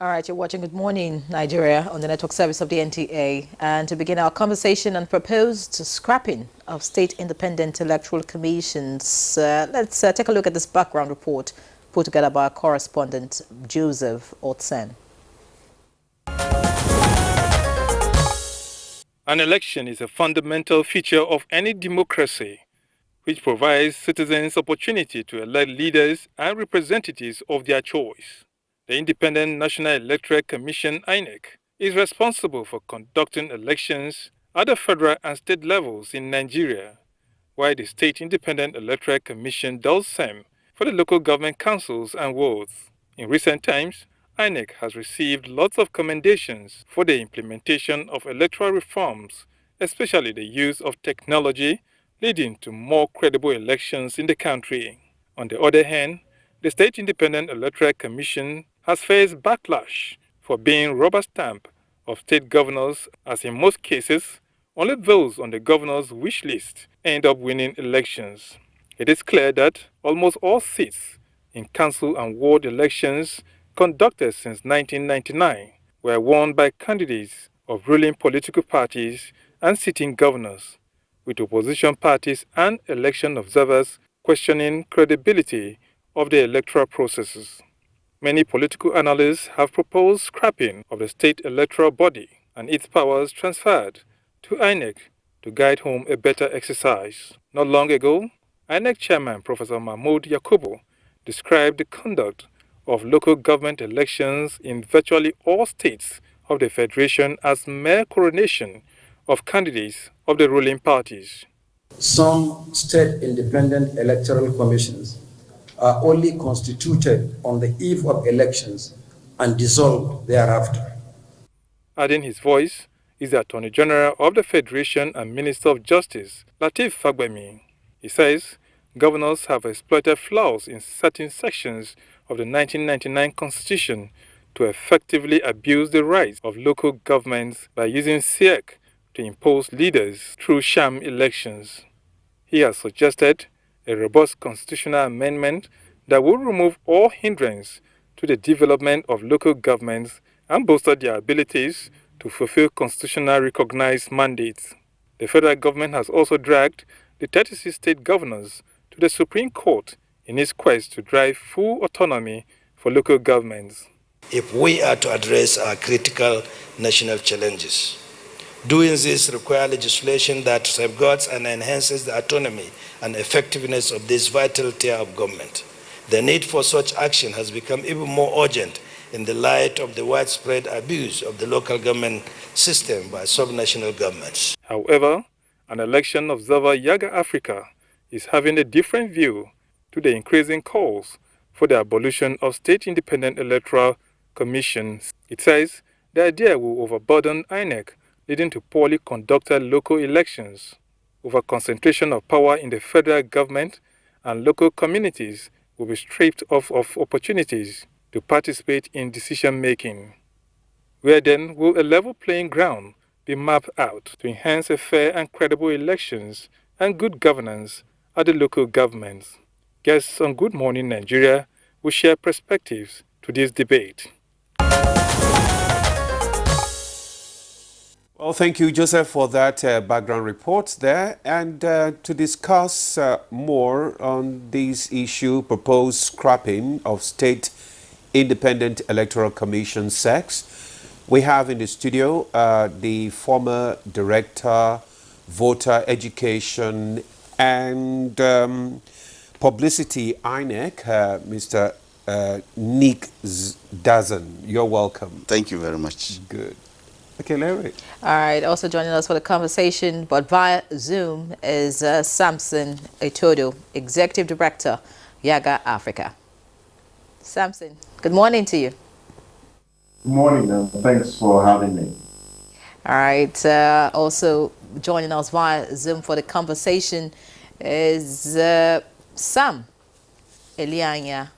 All right, you're watching Good Morning Nigeria on the network service of the NTA. And to begin our conversation on proposed scrapping of state independent electoral commissions, let's take a look at this background report put together by our correspondent Joseph Otsen. An election is a fundamental feature of any democracy, which provides citizens opportunity to elect leaders and representatives of their choice. The Independent National Electoral Commission (INEC) is responsible for conducting elections at the federal and state levels in Nigeria, while the State Independent Electoral Commission does same for the local government councils and wards. In recent times, INEC has received lots of commendations for the implementation of electoral reforms, especially the use of technology, leading to more credible elections in the country. On the other hand, the State Independent Electoral Commission has faced backlash for being rubber stamp of state governors, as in most cases, only those on the governor's wish list end up winning elections. It is clear that almost all seats in council and ward elections conducted since 1999 were won by candidates of ruling political parties and sitting governors, with opposition parties and election observers questioning credibility of the electoral processes. Many political analysts have proposed scrapping of the state electoral body and its powers transferred to INEC to guide home a better exercise. Not long ago, INEC Chairman Professor Mahmoud Yakubu described the conduct of local government elections in virtually all states of the Federation as mere coronation of candidates of the ruling parties. Some state independent electoral commissions are only constituted on the eve of elections and dissolved thereafter. Adding his voice is the Attorney General of the Federation and Minister of Justice, Lateef Fagbemi. He says governors have exploited flaws in certain sections of the 1999 Constitution to effectively abuse the rights of local governments by using SIEC to impose leaders through sham elections. He has suggested a robust constitutional amendment that will remove all hindrance to the development of local governments and bolster their abilities to fulfill constitutionally recognized mandates. The federal government has also dragged the 36 state governors to the Supreme Court in its quest to drive full autonomy for local governments. If we are to address our critical national challenges, doing this requires legislation that safeguards and enhances the autonomy and effectiveness of this vital tier of government. The need for such action has become even more urgent in the light of the widespread abuse of the local government system by subnational governments. However, an election observer, Yaga Africa, is having a different view to the increasing calls for the abolition of state independent electoral commissions. It says the idea will overburden INEC, leading to poorly conducted local elections. Over-concentration of power in the federal government and local communities will be stripped of opportunities to participate in decision-making. Where then will a level playing ground be mapped out to enhance a fair and credible elections and good governance at the local governments? Guests on Good Morning Nigeria will share perspectives to this debate. Well, thank you, Joseph, for that background report there. And to discuss more on this issue, proposed scrapping of State Independent Electoral Commission (SECs), we have in the studio the former Director, Voter Education and Publicity INEC, Mr. Nick Dazan. You're welcome. Thank you very much. Good. Okay, Larry. All right, also joining us for the conversation, but via Zoom, is Samson Etodo, Executive Director, Yaga Africa. Samson, good morning to you. Good morning, and thanks for having me. All right, also joining us via Zoom for the conversation is Sam Elianya,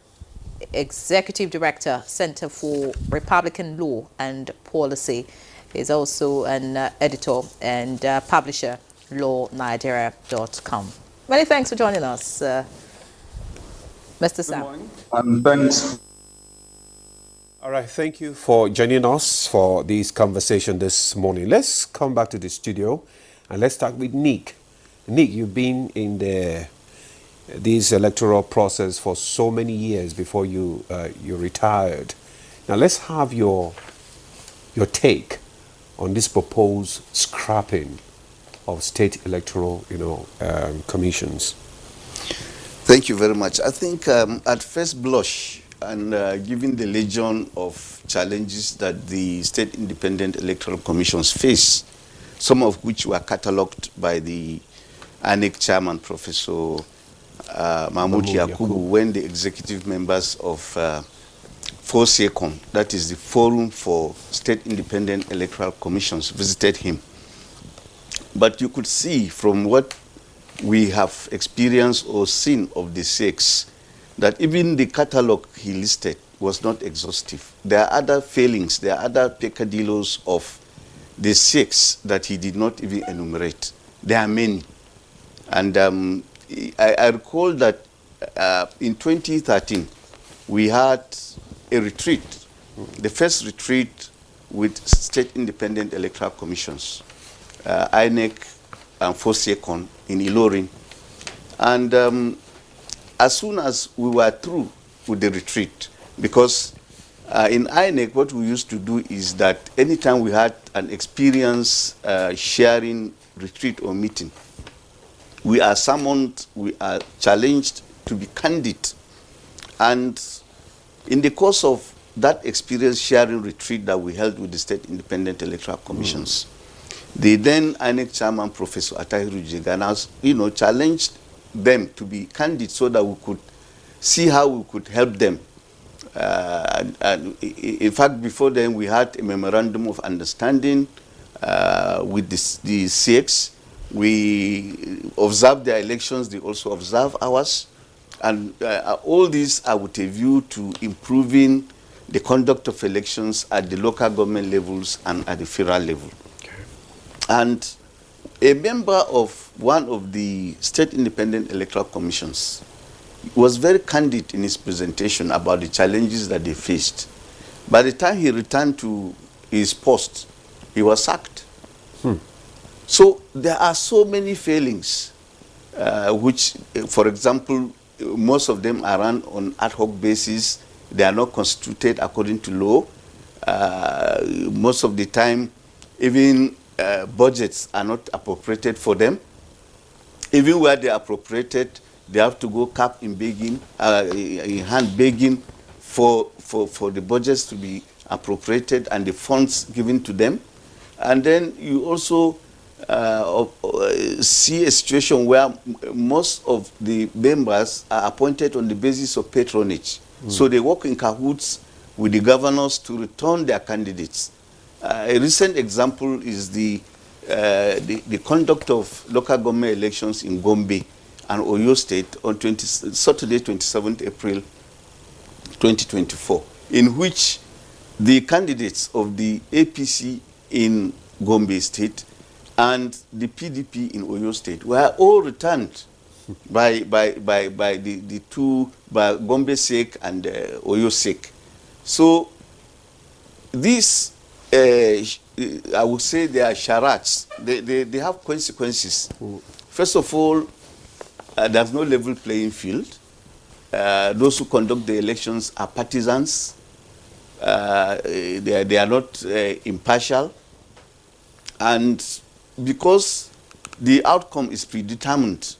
Executive Director, Center for Republican Law and Policy. He's also an editor and publisher, lawnigeria.com. Many thanks for joining us, Mr. Sam. Good morning. And thanks All right, thank you for joining us for this conversation this morning. Let's come back to the studio and let's start with Nick. Nick, you've been in this electoral process for so many years before you retired. Now let's have your take on this proposed scrapping of state electoral, commissions. Thank you very much. I think at first blush, and given the legion of challenges that the state independent electoral commissions face, some of which were catalogued by the INEC chairman, Professor Mahmoud Yakubu, when the executive members of FOSECOM, that is the Forum for State Independent Electoral Commissions, visited him. But you could see from what we have experienced or seen of the six that even the catalog he listed was not exhaustive. There are other failings, there are other peccadillos of the six that he did not even enumerate. There are many. And I recall that in 2013, we had a retreat, the first retreat with state independent electoral commissions, INEC and FOSECON in Ilorin. And as soon as we were through with the retreat, because in INEC what we used to do is that anytime we had an experience sharing retreat or meeting, we are summoned, we are challenged to be candid. And in the course of that experience sharing retreat that we held with the state independent electoral commissions, the then INEC chairman, Professor Atahiru Jegana, challenged them to be candid so that we could see how we could help them. And in fact, before then, we had a memorandum of understanding with the CX. We observed their elections, they also observe ours. And all these are with a view to improving the conduct of elections at the local government levels and at the federal level. And a member of one of the state independent electoral commissions was very candid in his presentation about the challenges that they faced. By the time he returned to his post, he was sacked. So there are so many failings, which, for example, most of them are run on ad hoc basis. They are not constituted according to law. Most of the time, even budgets are not appropriated for them. Even where they are appropriated, they have to go cap in begging, in hand begging for the budgets to be appropriated and the funds given to them. And then you also see a situation where most of the members are appointed on the basis of patronage. So they work in cahoots with the governors to return their candidates. A recent example is the conduct of local government elections in Gombe and Oyo State on Saturday, 27th April 2024, in which the candidates of the APC in Gombe State and the PDP in Oyo State were all returned by the two, by Gombe sake and Oyo sake. So these, I would say, they are charades. They have consequences. First of all, there's no level playing field. Those who conduct the elections are partisans. They are not impartial. And because the outcome is predetermined,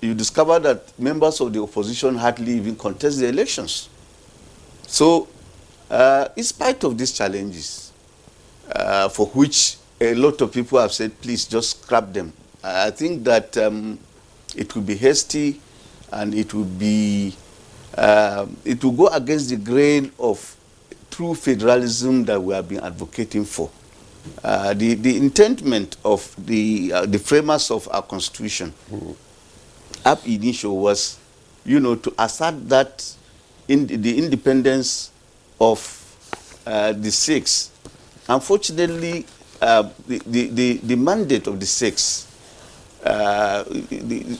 you discover that members of the opposition hardly even contest the elections. So, in spite of these challenges, for which a lot of people have said, please just scrap them, I think that it will be hasty and it will go against the grain of true federalism that we have been advocating for. The intentment of the framers of our constitution ab initio was, to assert that the independence of the six. Unfortunately, the mandate of the six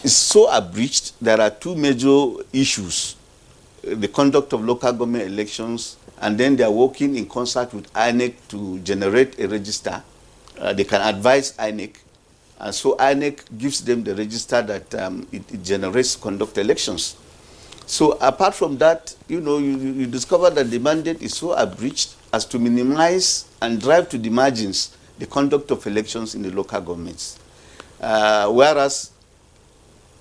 is so abridged. There are two major issues: the conduct of local government elections and then they are working in concert with INEC to generate a register. They can advise INEC, and so INEC gives them the register that it generates conduct elections. So apart from that, you discover that the mandate is so abridged as to minimize and drive to the margins the conduct of elections in the local governments. Whereas,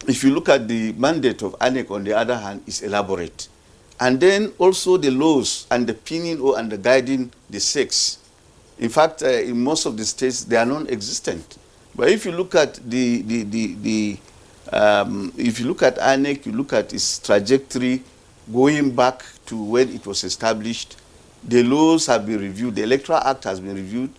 if you look at the mandate of INEC, on the other hand, is elaborate. And then also the laws and the pinning or and the guiding the sex. In fact, in most of the states, they are non-existent. But if you look at if you look at INEC, you look at its trajectory going back to when it was established, the laws have been reviewed. The Electoral Act has been reviewed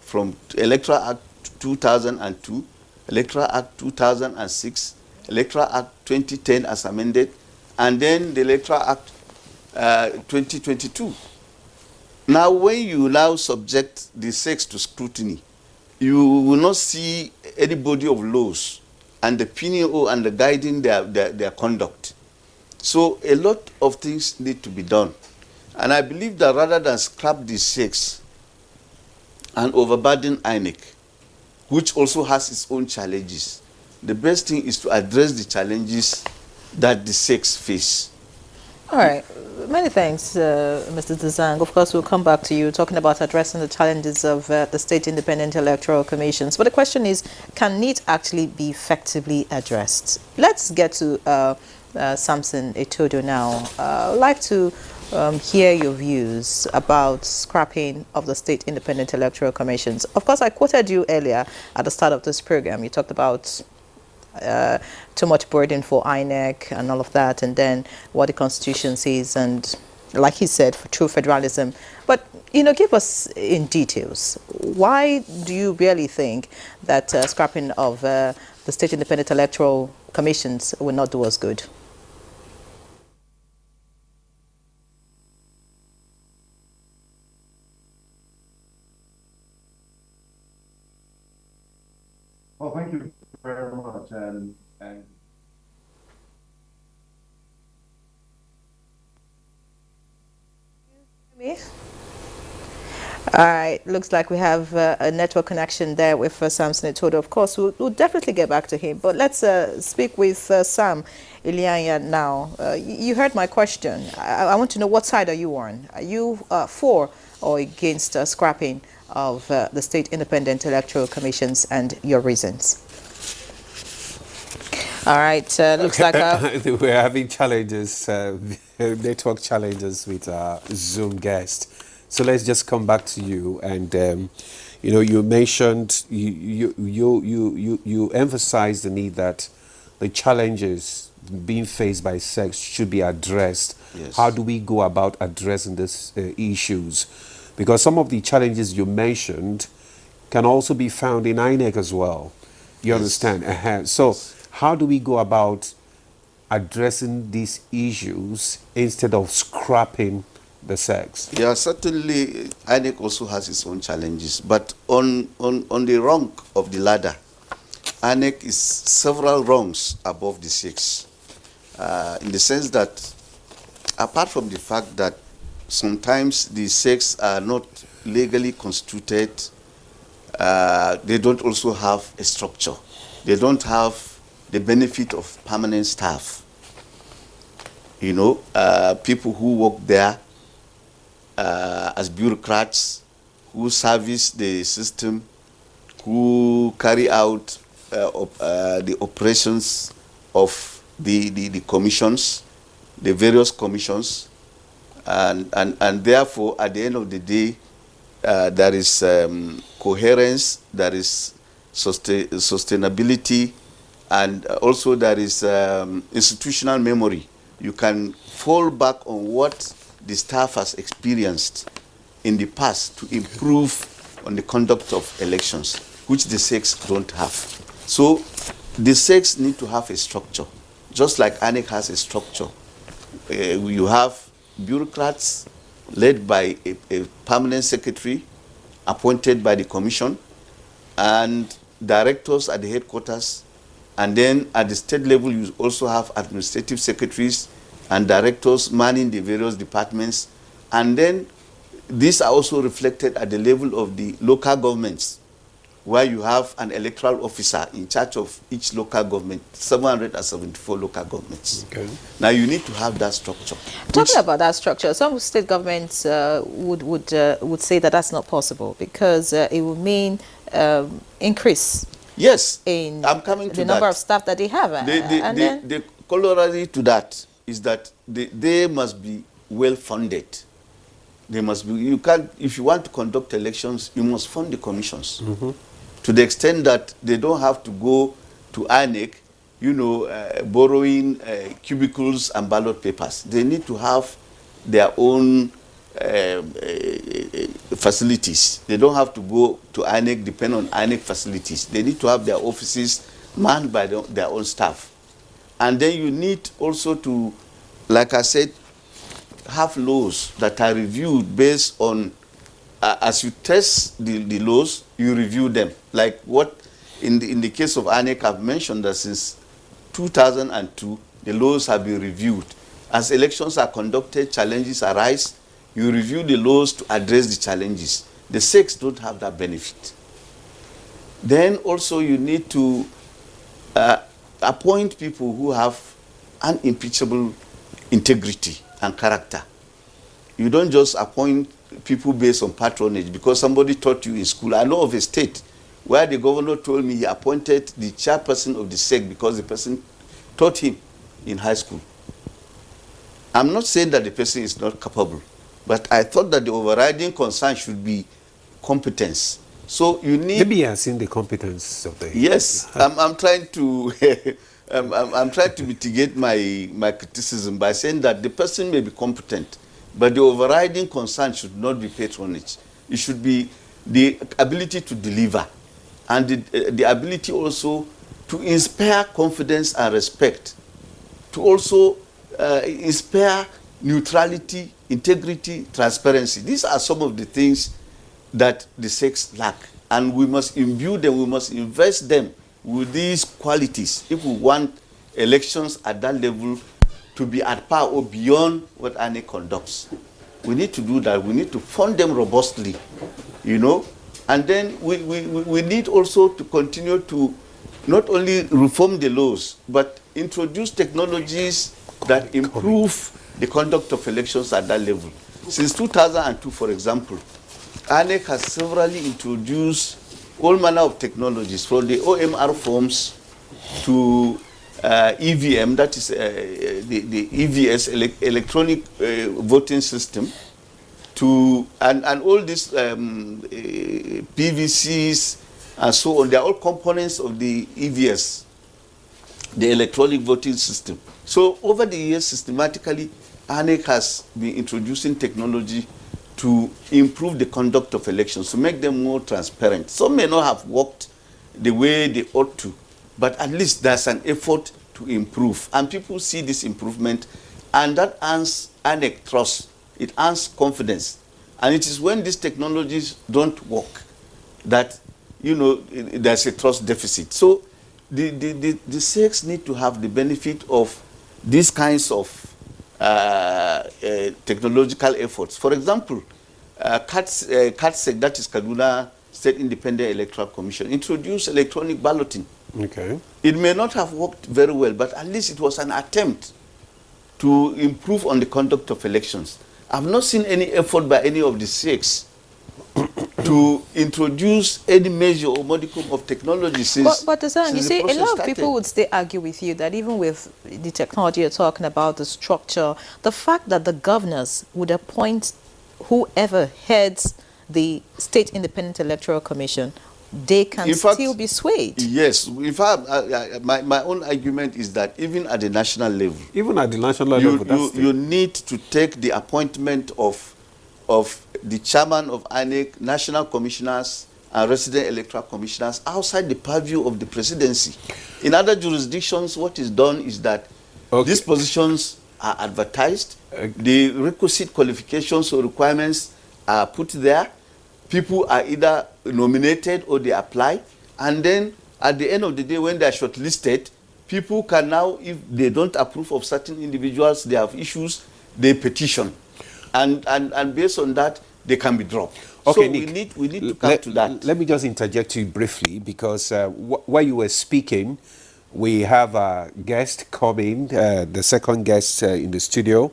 from Electoral Act 2002, Electoral Act 2006, Electoral Act 2010 as amended, and then the Electoral Act 2022. Now, when you now subject the sex to scrutiny, you will not see any body of laws and the pinning and the guiding their conduct. So a lot of things need to be done. And I believe that rather than scrap the sex and overburden INEC, which also has its own challenges, the best thing is to address the challenges that the sex face. All right. Many thanks, Mr. Dzang. Of course, we'll come back to you talking about addressing the challenges of the state independent electoral commissions. But the question is, can it actually be effectively addressed? Let's get to Samson Etodo now. I'd like to hear your views about scrapping of the state independent electoral commissions. Of course, I quoted you earlier at the start of this program. You talked about too much burden for INEC and all of that, and then what the Constitution says, and like he said, for true federalism. But, give us in details. Why do you really think that scrapping of the state independent electoral commissions will not do us good? Well, thank you very much. And me? All right, looks like we have a network connection there with Samson Etodo. Of course, we'll definitely get back to him. But let's speak with Sam Ilianya now. You heard my question. I want to know, what side are you on? Are you for or against scrapping of the state independent electoral commissions, and your reasons? All right, looks like we're having challenges, network challenges with our Zoom guest. So let's just come back to you. And you mentioned, you emphasized the need that the challenges being faced by sex should be addressed. Yes. How do we go about addressing these issues? Because some of the challenges you mentioned can also be found in INEC as well. You understand? So how do we go about addressing these issues instead of scrapping the sex? Yeah, certainly INEC also has its own challenges. But on the rung of the ladder, INEC is several rungs above the sex. In the sense that, apart from the fact that sometimes the sex are not legally constituted, they don't also have a structure. They don't have the benefit of permanent staff. People who work there as bureaucrats, who service the system, who carry out the operations of the commissions, the various commissions, and therefore, at the end of the day, there is coherence, there is sustainability, and also there is institutional memory. You can fall back on what the staff has experienced in the past to improve on the conduct of elections, which the sex don't have. So the sex need to have a structure, just like INEC has a structure. You have bureaucrats led by a permanent secretary appointed by the commission, and directors at the headquarters. And then at the state level, you also have administrative secretaries and directors manning the various departments And then these are also reflected at the level of the local governments, where you have an electoral officer in charge of each local government, 774 local governments. Okay. Now you need to have that structure. Talking about that structure, some state governments would say that that's not possible because it would mean increase. Yes, in I'm coming to the number that. of staff that they have. The corollary to that is that they must be well funded. They must be. You can't. If you want to conduct elections, you must fund the commissions. To the extent that they don't have to go to INEC, borrowing cubicles and ballot papers. They need to have their own facilities. They don't have to go to INEC, depend on INEC facilities. They need to have their offices manned by their own staff. And then you need also to, like I said, have laws that are reviewed based on, as you test the laws, you review them. Like what, in the case of INEC, I've mentioned that since 2002, the laws have been reviewed. As elections are conducted, challenges arise, you review the laws to address the challenges. The SECs don't have that benefit. Then also you need to appoint people who have unimpeachable integrity and character. You don't just appoint people based on patronage because somebody taught you in school. I know of a state where the governor told me he appointed the chairperson of the SEC because the person taught him in high school. I'm not saying that the person is not capable, but I thought that the overriding concern should be competence. So you need... Maybe he has seen the competence of the... Yes, I'm trying to... I'm trying to mitigate my criticism by saying that the person may be competent, but the overriding concern should not be patronage. It should be the ability to deliver and the ability also to inspire confidence and respect, to also inspire neutrality, integrity, transparency. These are some of the things that the SECs lack, and we must imbue them, we must invest them with these qualities if we want elections at that level to be at par or beyond what INEC conducts. We need to do that. We need to fund them robustly, and then we need also to continue to not only reform the laws, but introduce technologies that improve the conduct of elections at that level. Since 2002, for example, INEC has severally introduced all manner of technologies, from the OMR forms to EVM, that is the EVS, electronic voting system, to and all these PVCs and so on. They are all components of the EVS, the electronic voting system. So over the years, systematically, INEC has been introducing technology to improve the conduct of elections, to make them more transparent. Some may not have worked the way they ought to, but at least there's an effort to improve. And people see this improvement, and that earns INEC trust. It earns confidence. And it is when these technologies don't work that, there's a trust deficit. So the SECs need to have the benefit of these kinds of technological efforts. For example, CATSEC, that is Kaduna State Independent Electoral Commission, introduced electronic balloting. Okay. It may not have worked very well, but at least it was an attempt to improve on the conduct of elections. I've not seen any effort by any of the SECs to introduce any measure or modicum of technology since. But you see, a lot of started. people would still argue with you that even with the technology you're talking about, the structure, the fact that the governors would appoint whoever heads the State Independent Electoral Commission, they can still be swayed. Yes. In fact, my own argument is that even at the national level, you need to take the appointment of the chairman of INEC, national commissioners, and resident electoral commissioners outside the purview of the presidency. In other jurisdictions, what is done is that these positions are advertised, the requisite qualifications or requirements are put there, people are either nominated or they apply, and then at the end of the day, when they are shortlisted, people can now, if they don't approve of certain individuals, they have issues, they petition. and based on that, they can be dropped. Okay, so Nick, we need to come to that. Let me just interject you briefly, because while you were speaking, we have a guest coming, the second guest in the studio,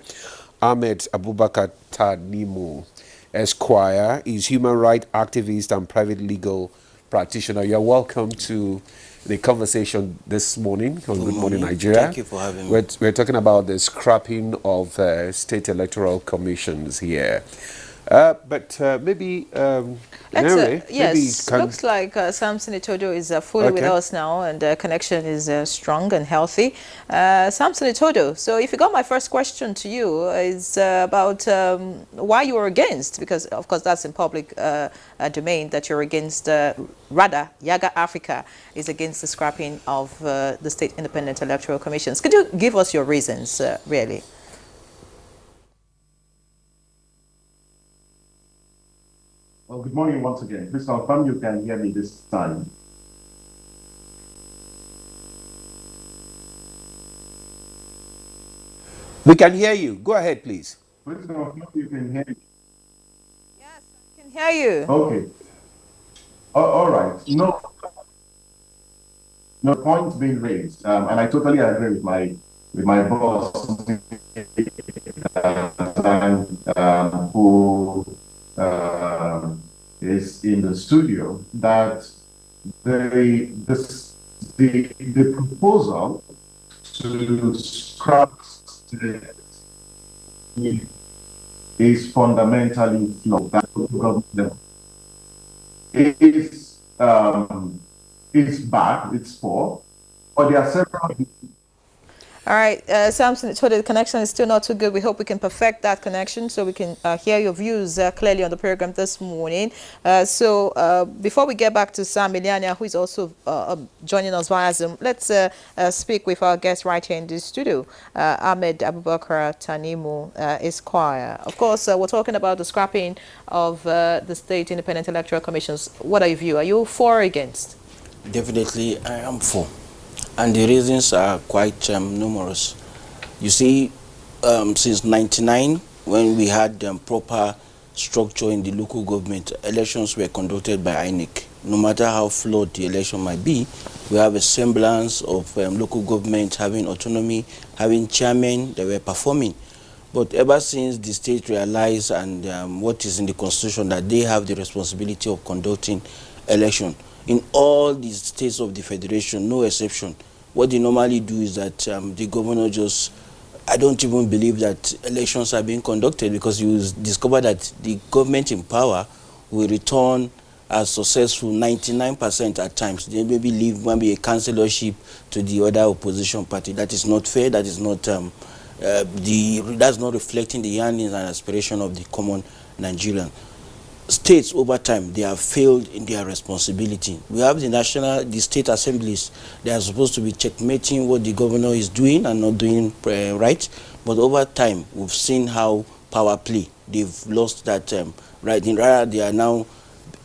Ahmed Abubakar Tanimu, Esquire. Is human rights activist and private legal practitioner. You're welcome to the conversation this morning on Good Morning Nigeria. Thank you for having me. We're talking about the scrapping of state electoral commissions here. But maybe, Mary, yes, maybe looks like Samson Itodo is fully with us now, and the connection is strong and healthy. Samson Itodo, so if you got my first question to you is about why you are against, because of course that's in public domain that you're against, rather Yaga Africa is against the scrapping of the state independent electoral commissions. Could you give us your reasons, really? Well, good morning once again. Please confirm you can hear me this time. we can hear you. Go ahead, please. Please confirm you can hear me. Yes, I can hear you. Okay. All right. No points being raised, and I totally agree with my boss, who is in the studio, that the proposal to scrap is fundamentally flawed. It's bad, it's poor, but there are several. All right, Samson, so the connection is still not too good. We hope we can perfect that connection so we can hear your views clearly on the program this morning. So before we get back to Sam Miliania, who is also joining us via Zoom, let's speak with our guest right here in the studio, Ahmed Abubakar Tanimu Esquire. Of course, we're talking about the scrapping of the State Independent Electoral Commissions. What are your views? Are you for or against? Definitely, I am for. And the reasons are quite numerous. You see, since 1999, when we had proper structure in the local government, elections were conducted by INEC. No matter how flawed the election might be, we have a semblance of local government having autonomy, having chairmen that were performing. But ever since the state realized, and what is in the constitution, that they have the responsibility of conducting election, in all the states of the federation, no exception, what they normally do is that the governor just, I don't even believe that elections are being conducted, because you discover that the government in power will return as successful 99% at times. They maybe leave maybe a councillorship to the other opposition party. That is not fair. That is not that's not reflecting the yearnings and aspiration of the common Nigerian. States over time, they have failed in their responsibility. We have the state assemblies. They are supposed to be checkmating what the governor is doing and not doing right. But over time, we've seen how power play. They've lost that right. Rather, they are now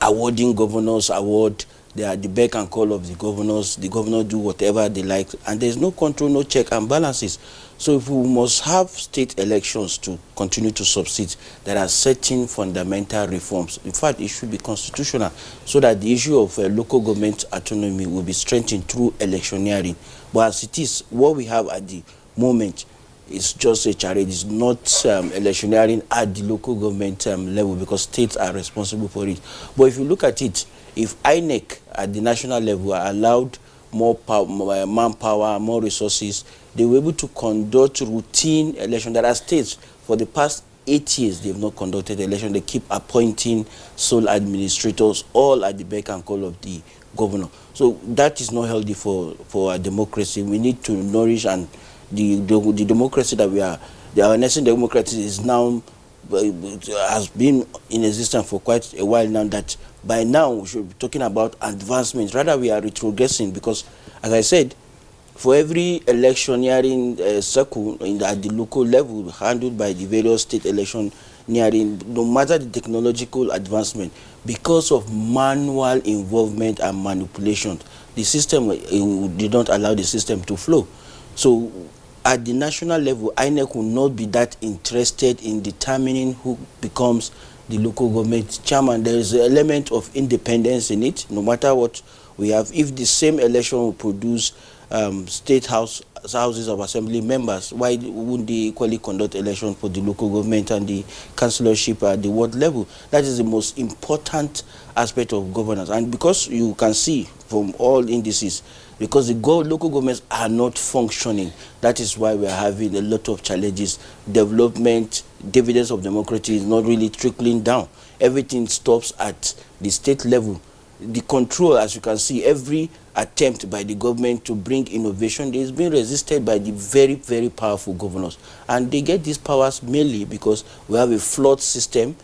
awarding governors award. They are the beck and call of the governors. The governor do whatever they like, and there's no control, no check and balances. So if we must have state elections to continue to succeed, there are certain fundamental reforms. In fact, it should be constitutional, so that the issue of local government autonomy will be strengthened through electioneering. But as it is, what we have at the moment is just a charade. It's not electioneering at the local government level, because states are responsible for it. But if you look at it, if INEC at the national level are allowed more manpower, more resources, they were able to conduct routine election. There are states, for the past 8 years, they have not conducted election. They keep appointing sole administrators, all at the beck and call of the governor. So that is not healthy for a democracy. We need to nourish, and the democracy that we are, our national democracy is now, has been in existence for quite a while now, that by now we should be talking about advancement. Rather, we are retrogressing, because, as I said, for every electioneering circle at the local level handled by the various state electioneering, no matter the technological advancement, because of manual involvement and manipulation, the system did not allow the system to flow. So at the national level, INEC will not be that interested in determining who becomes the local government chairman. There is an element of independence in it, no matter what we have. If the same election will produce houses of assembly members, why wouldn't they equally conduct elections for the local government and the councillorship at the ward level? That is the most important aspect of governance. And because you can see from all indices, because the local governments are not functioning, that is why we are having a lot of challenges. Development, dividends of democracy is not really trickling down. Everything stops at the state level. The control, as you can see, every attempt by the government to bring innovation is being resisted by the very, very powerful governors. And they get these powers mainly because we have a flawed system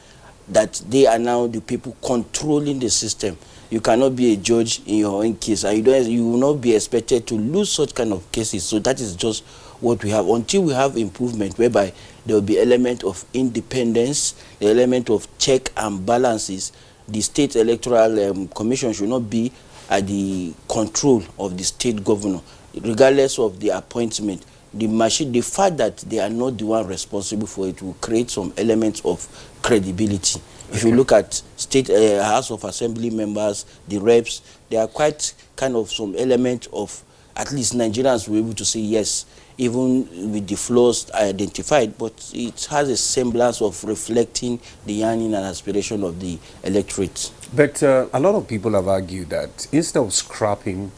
that they are now the people controlling the system. You cannot be a judge in your own case, and you will not be expected to lose such kind of cases. So that is just what we have. Until we have improvement, whereby there will be element of independence, the element of check and balances, the State Electoral Commission should not be at the control of the state governor, regardless of the appointment. The fact that they are not the one responsible for it will create some elements of credibility. If you look at state House of Assembly members, the reps, they are quite kind of some element of, at least Nigerians were able to say yes, even with the flaws identified, but it has a semblance of reflecting the yearning and aspiration of the electorate. But a lot of people have argued that instead of scrapping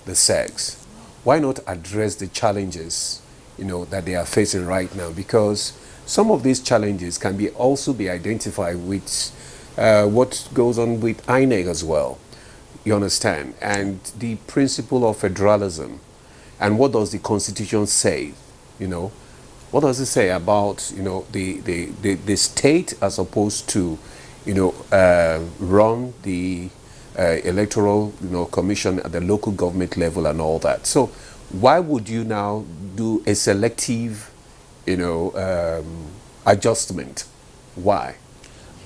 the sex, why not address the challenges, that they are facing right now? Because some of these challenges can also be identified with what goes on with INEC as well. You understand? And the principle of federalism. And what does the Constitution say? What does it say about the state as opposed to run the electoral commission at the local government level and all that? So why would you now do a selective adjustment? Why?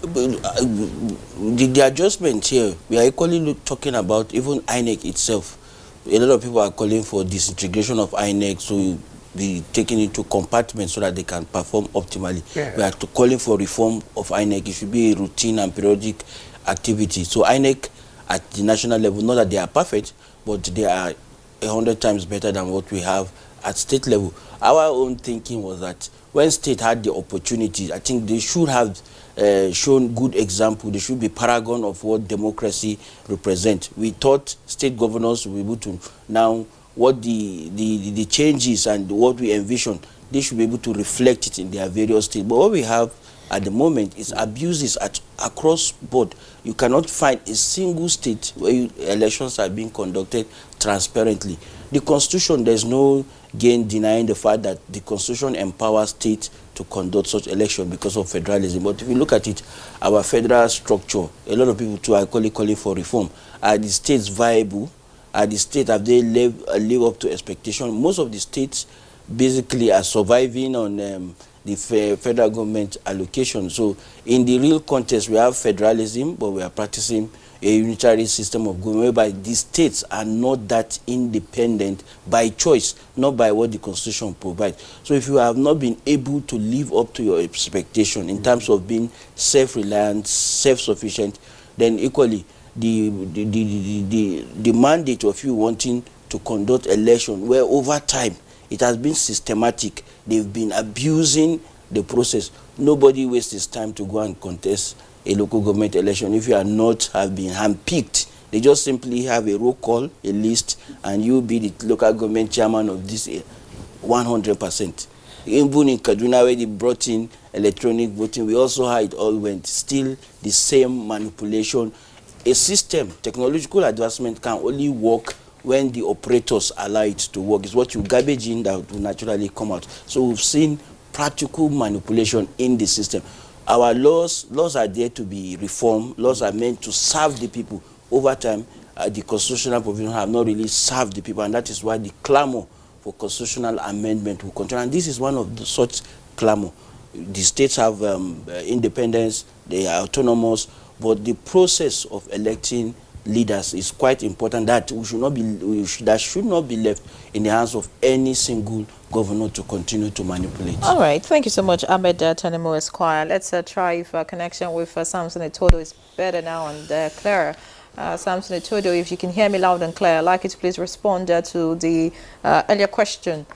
The adjustment here, we are equally talking about even INEC itself. A lot of people are calling for disintegration of INEC, so be taken into compartments so that they can perform optimally. Yeah. We are calling for reform of INEC. It should be a routine and periodic activity. So INEC at the national level, not that they are perfect, but they are 100 times better than what we have at state level. Our own thinking was that when state had the opportunity, I think they should have shown good example. They should be paragon of what democracy represents. We thought state governors will be able to now what the changes and what we envision, they should be able to reflect it in their various states. But what we have at the moment is abuses across board. You cannot find a single state where elections are being conducted transparently. The Constitution, there's no gain denying the fact that the Constitution empowers states to conduct such election because of federalism. But if you look at it, our federal structure, a lot of people too are calling for reform. Are the states viable? Are the states, have they live up to expectation? Most of the states basically are surviving on the federal government allocation. So in the real context, we have federalism, but we are practicing a unitary system of government whereby the states are not that independent by choice, not by what the Constitution provides. So if you have not been able to live up to your expectation in terms of being self-reliant, self-sufficient, then equally the mandate of you wanting to conduct election where over time it has been systematic, they've been abusing the process. Nobody wastes his time to go and contest a local government election if you are not have been handpicked. They just simply have a roll call, a list, and you be the local government chairman of this 100%. Even in Kaduna, where they brought in electronic voting, we also how it all went. Still the same manipulation. A system, technological advancement can only work when the operators allow it to work. It's what you garbage in that will naturally come out. So we've seen practical manipulation in the system. Our laws are there to be reformed. Laws are meant to serve the people. Over time, the constitutional provisions have not really served the people, and that is why the clamor for constitutional amendment will continue. And this is one of the such clamor. The states have independence, they are autonomous, but the process of electing leaders is quite important. That that should not be left in the hands of any single governor to continue to manipulate. All right, thank you so much, Ahmed Tanemo Esquire. Let's try if connection with Samson Etodo is better now and clearer. Samson Etodo, if you can hear me loud and clear, I'd like you to please respond to the earlier question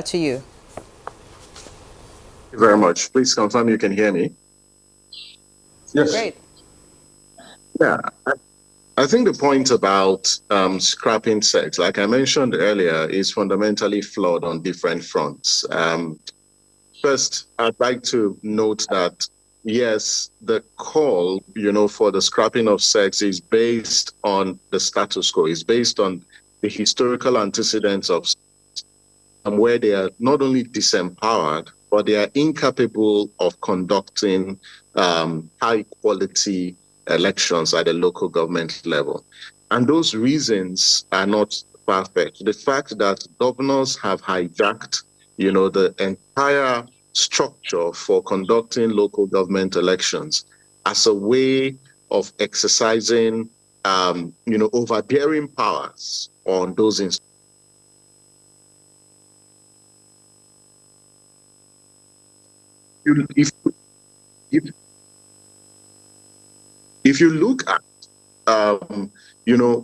to you. Thank you very much. Please confirm you can hear me. Yes. Great. Yeah. I think the point about scrapping sex, like I mentioned earlier, is fundamentally flawed on different fronts. First, I'd like to note that, yes, the call, for the scrapping of sex is based on the status quo, is based on the historical antecedents of where they are not only disempowered, but they are incapable of conducting high quality elections at the local government level. And those reasons are not perfect. The fact that governors have hijacked, the entire structure for conducting local government elections as a way of exercising, overbearing powers on those institutions. If you look at,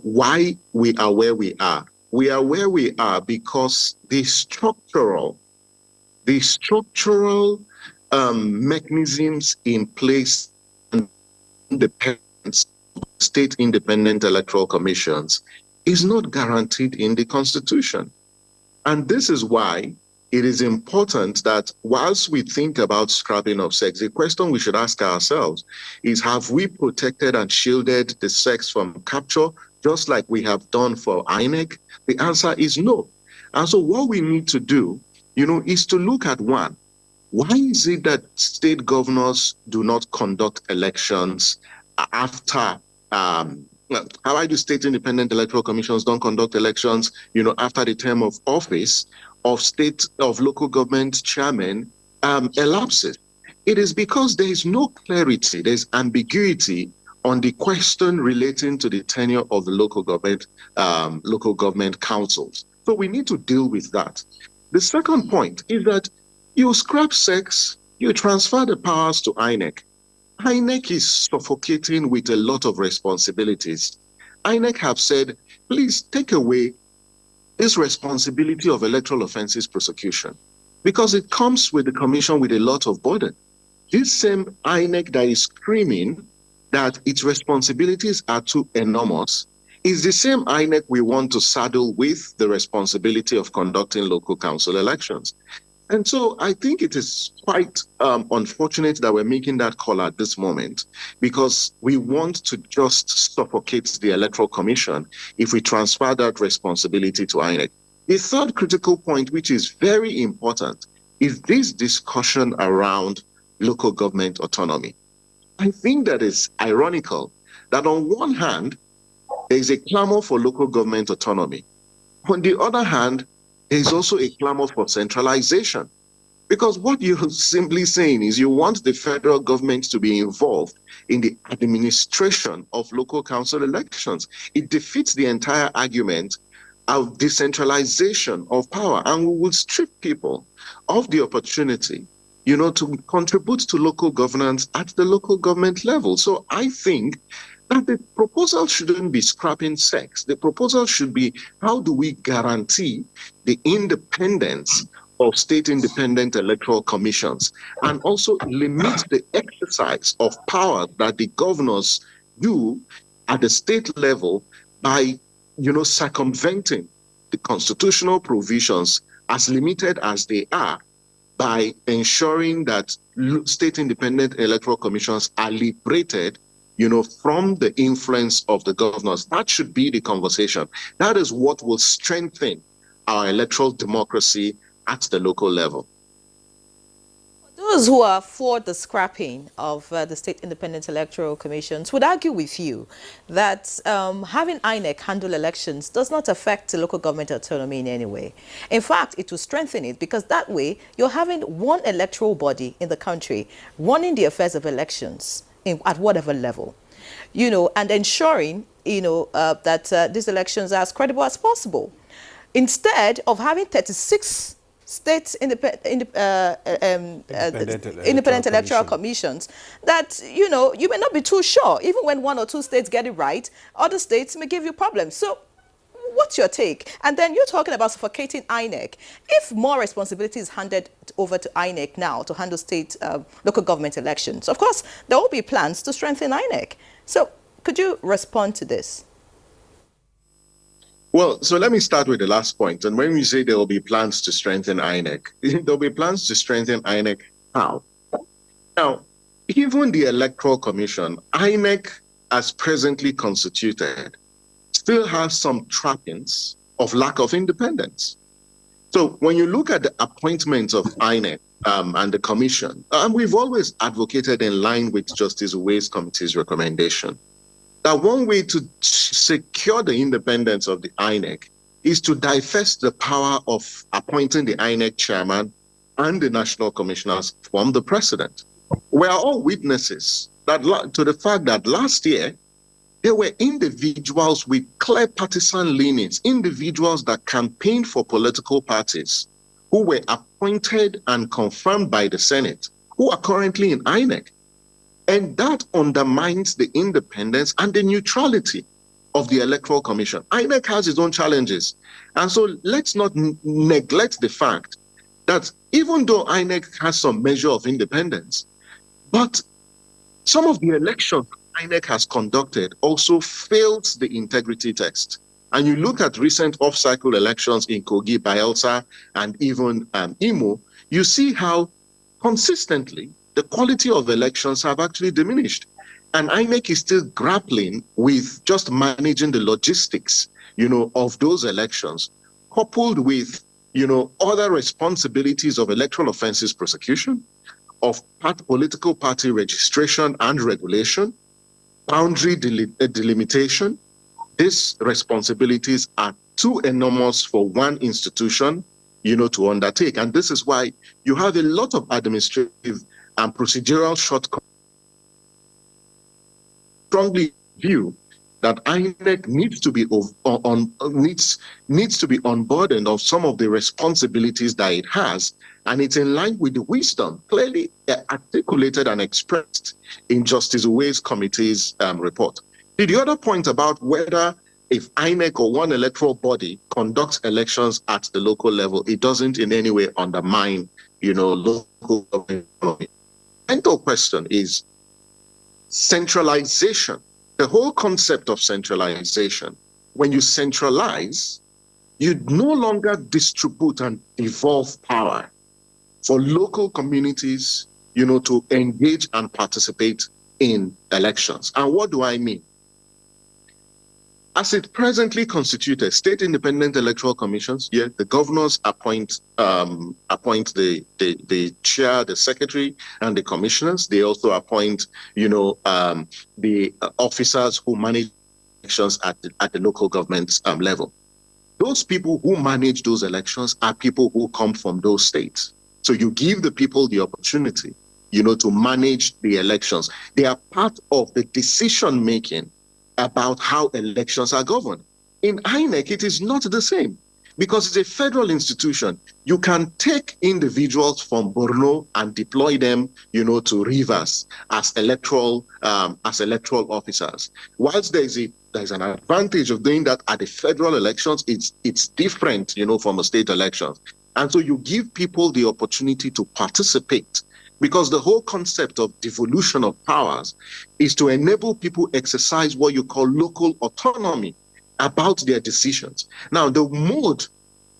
why we are where we are where we are because the structural mechanisms in place and independence of state independent electoral commissions is not guaranteed in the Constitution. And this is why it is important that whilst we think about scrapping of sex, the question we should ask ourselves is, have we protected and shielded the sex from capture, just like we have done for INEC? The answer is no. And so what we need to do, is to look at one, why is it that state governors do not conduct elections after, how do state independent electoral commissions don't conduct elections, after the term of office of local government chairman elapses? It is because there is no clarity, there's ambiguity on the question relating to the tenure of the local government councils. So we need to deal with that. The second point is that you scrap sex, you transfer the powers to INEC. INEC is suffocating with a lot of responsibilities. INEC have said, please take away this responsibility of electoral offences prosecution, because it comes with the commission with a lot of burden. This same INEC that is screaming that its responsibilities are too enormous is the same INEC we want to saddle with the responsibility of conducting local council elections. And so I think it is quite unfortunate that we're making that call at this moment, because we want to just suffocate the Electoral Commission if we transfer that responsibility to INEC. The third critical point, which is very important, is this discussion around local government autonomy. I think that it's ironical that on one hand, there is a clamor for local government autonomy. On the other hand, there is also a clamor for centralization. Because what you're simply saying is you want the federal government to be involved in the administration of local council elections. It defeats the entire argument of decentralization of power, and we will strip people of the opportunity, to contribute to local governance at the local government level. So I think that the proposal shouldn't be scrapping sex. The proposal should be, how do we guarantee the independence of state independent electoral commissions, and also limit the exercise of power that the governors do at the state level by, circumventing the constitutional provisions as limited as they are, by ensuring that state independent electoral commissions are liberated, from the influence of the governors. That should be the conversation. That is what will strengthen our electoral democracy at the local level. Those who are for the scrapping of the state independent electoral commissions would argue with you that having INEC handle elections does not affect the local government autonomy in any way. In fact, it will strengthen it, because that way you're having one electoral body in the country running the affairs of elections at whatever level. and ensuring, that these elections are as credible as possible. Instead of having 36 state independent electoral commissions that, you may not be too sure. Even when one or two states get it right, other states may give you problems. So what's your take? And then you're talking about suffocating INEC. If more responsibility is handed over to INEC now to handle state local government elections, of course, there will be plans to strengthen INEC. So could you respond to this? Well, so let me start with the last point. And when we say there will be plans to strengthen INEC, there will be plans to strengthen INEC how? Now, even the Electoral Commission, INEC, as presently constituted, still has some trappings of lack of independence. So when you look at the appointments of INEC and the commission, and we've always advocated in line with Justice Uwe's committee's recommendation, that one way to secure the independence of the INEC is to divest the power of appointing the INEC chairman and the national commissioners from the president. We are all witnesses to the fact that last year, there were individuals with clear partisan leanings, individuals that campaigned for political parties who were appointed and confirmed by the Senate, who are currently in INEC. And that undermines the independence and the neutrality of the Electoral Commission. INEC has its own challenges. And so let's not neglect the fact that even though INEC has some measure of independence, but some of the elections INEC has conducted also fails the integrity test. And you look at recent off-cycle elections in Kogi, Bayelsa, and even Imo, you see how consistently the quality of elections have actually diminished. And INEC is still grappling with just managing the logistics, of those elections, coupled with, other responsibilities of electoral offenses prosecution, of political party registration and regulation, boundary delimitation. These responsibilities are too enormous for one institution, to undertake. And this is why you have a lot of administrative and procedural shortcomings. Strongly view that INEC needs to be unburdened of some of the responsibilities that it has, and it's in line with the wisdom clearly articulated and expressed in Justice Uwe's committee's report. The other point about whether if INEC or one electoral body conducts elections at the local level, it doesn't in any way undermine, local government autonomy. The central question is centralization. The whole concept of centralization. When you centralize, you no longer distribute and devolve power for local communities, to engage and participate in elections. And what do I mean? As it presently constituted, state independent electoral commissions, the governors appoint the chair, the secretary, and the commissioners. They also appoint, the officers who manage elections at the local government level. Those people who manage those elections are people who come from those states. So you give the people the opportunity, to manage the elections. They are part of the decision making about how elections are governed. In INEC, it is not the same because it's a federal institution. You can take individuals from Borno and deploy them, to Rivers as electoral officers. Whilst there's an advantage of doing that at the federal elections, it's different, from the state elections. And so you give people the opportunity to participate, because the whole concept of devolution of powers is to enable people exercise what you call local autonomy about their decisions. Now, the mode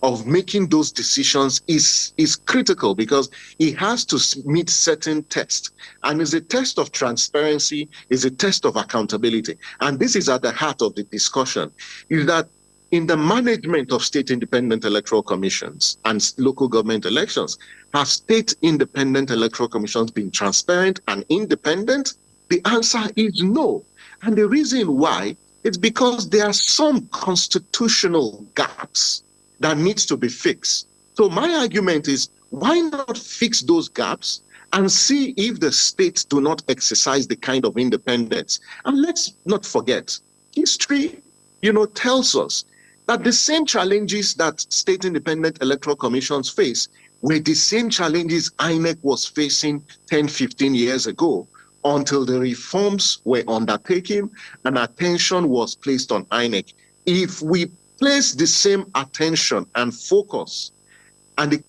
of making those decisions is critical because it has to meet certain tests. And it's a test of transparency, is a test of accountability. And this is at the heart of the discussion, is that in the management of state independent electoral commissions and local government elections, have state independent electoral commissions been transparent and independent? The answer is no. And the reason why is because there are some constitutional gaps that needs to be fixed. So my argument is, why not fix those gaps and see if the states do not exercise the kind of independence. And let's not forget, history, tells us that the same challenges that state independent electoral commissions face were the same challenges INEC was facing 10, 15 years ago, until the reforms were undertaken and attention was placed on INEC. If we place the same attention and focus and the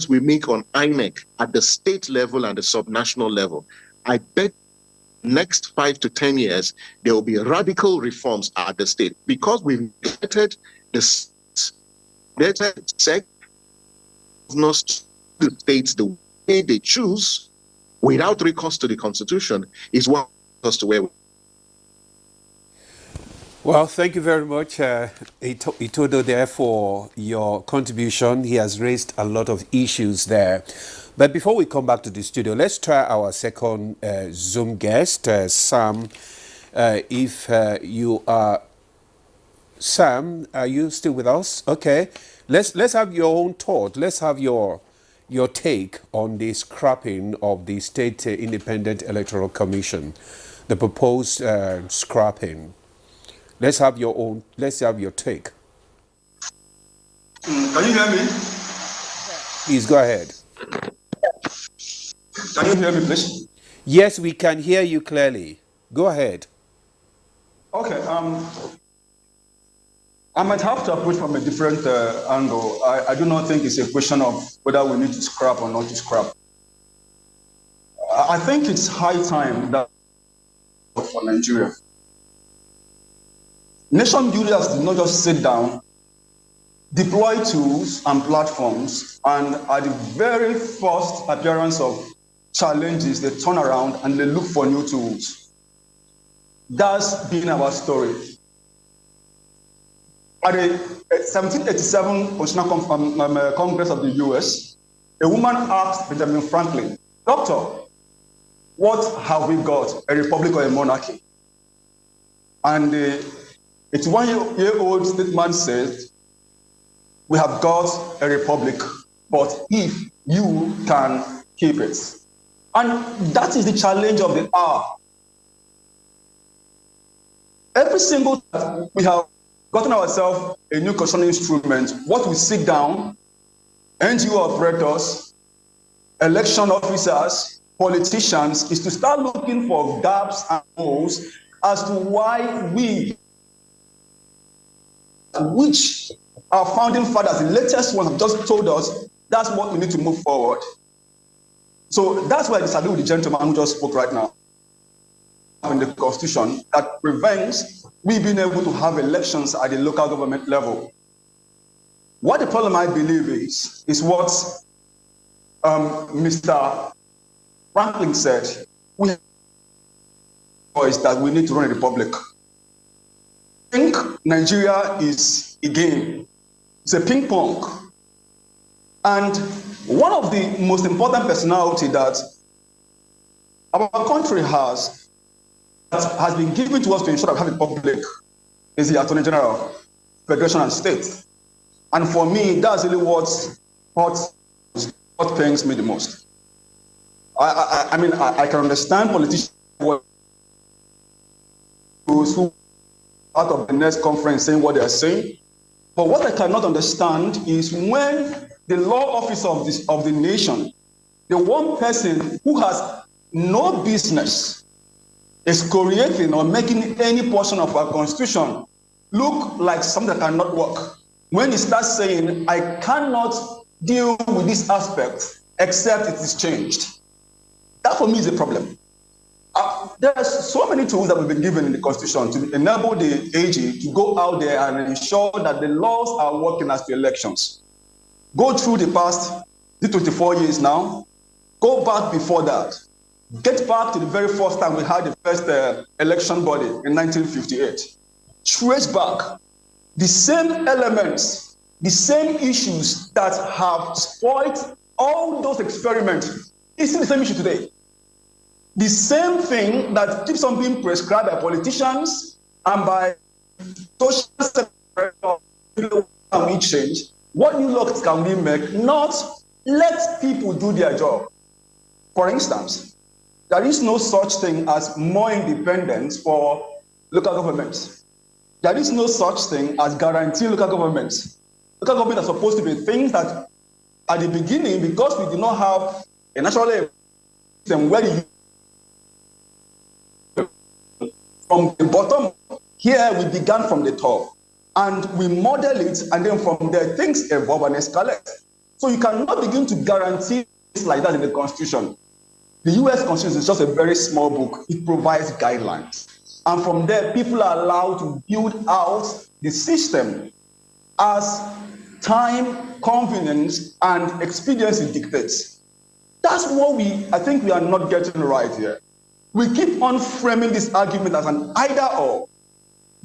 we make on INEC at the state level and the subnational level, I bet next 5 to 10 years, there will be radical reforms at the state, because we've vetted the states the way they choose without recourse to the Constitution is what us to where we. Well, thank you very much, Itodo, there for your contribution. He has raised a lot of issues there. But before we come back to the studio, let's try our second Zoom guest, Sam. If you are Sam, are you still with us? Okay, let's have your own thought. Let's have your take on the scrapping of the State Independent Electoral Commission, the proposed scrapping. Let's have your take. Can you hear me? Please go ahead. Can you hear me, please? Yes, we can hear you clearly. Go ahead. Okay. I might have to approach from a different angle. I do not think it's a question of whether we need to scrap or not to scrap. I think it's high time that for Nigeria. Nation builders did not just sit down, deploy tools and platforms, and at the very first appearance of challenges, they turn around and they look for new tools. That's been our story. At the 1787 Constitutional Congress of the US, a woman asked Benjamin Franklin, "Doctor, what have we got, a republic or a monarchy?" And the 81-year-old statement said, "We have got a republic, but if you can keep it." And that is the challenge of the hour. Every single time we have gotten ourselves a new constitutional instrument, what we sit down, NGO operators, election officers, politicians, is to start looking for gaps and holes as to why which our founding fathers, the latest one, have just told us that's what we need to move forward. So that's why I disagree with the gentleman who just spoke right now in the Constitution that prevents we being able to have elections at the local government level. What the problem, I believe, is what Mr. Franklin said. We is that we need to run a republic. I think Nigeria is a game. It's a ping pong. And one of the most important personality that our country has been given to us to ensure that we have a public is the Attorney General, Federation and State. And for me, that's really what pains me the most. I mean, I can understand politicians who out of the next conference saying what they are saying, but what I cannot understand is when the law office of the nation, the one person who has no business excoriating or making any portion of our constitution look like something that cannot work, when he starts saying, I cannot deal with this aspect except it is changed. That for me is a problem. There are so many tools that we've been given in the Constitution to enable the AG to go out there and ensure that the laws are working as to elections. Go through the past 24 years now, go back before that. Get back to the very first time we had the first election body in 1958. Trace back the same elements, the same issues that have spoiled all those experiments. It's still the same issue today. The same thing that keeps on being prescribed by politicians and by social can we change? What new laws can we make? Not let people do their job. For instance, there is no such thing as more independence for local governments. There is no such thing as guaranteeing local governments. Local governments are supposed to be things that at the beginning, because we did not have a national system where you from the bottom, here we began from the top and we model it, and then from there things evolve and escalate. So you cannot begin to guarantee things like that in the Constitution. The US Constitution is just a very small book. It provides guidelines. And from there, people are allowed to build out the system as time, convenience, and expediency dictates. That's what I think we are not getting right here. We keep on framing this argument as an either or.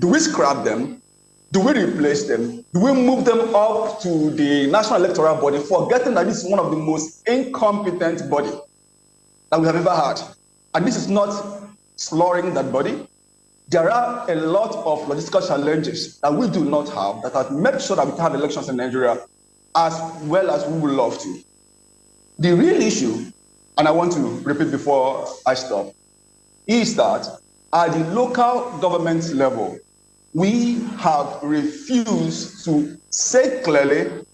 Do we scrap them? Do we replace them? Do we move them up to the National Electoral Body, forgetting that this is one of the most incompetent body that we have ever had? And this is not slurring that body. There are a lot of logistical challenges that we do not have that have made sure that we can have elections in Nigeria as well as we would love to. The real issue, and I want to repeat before I stop, is that at the local government level, we have refused to say clearly,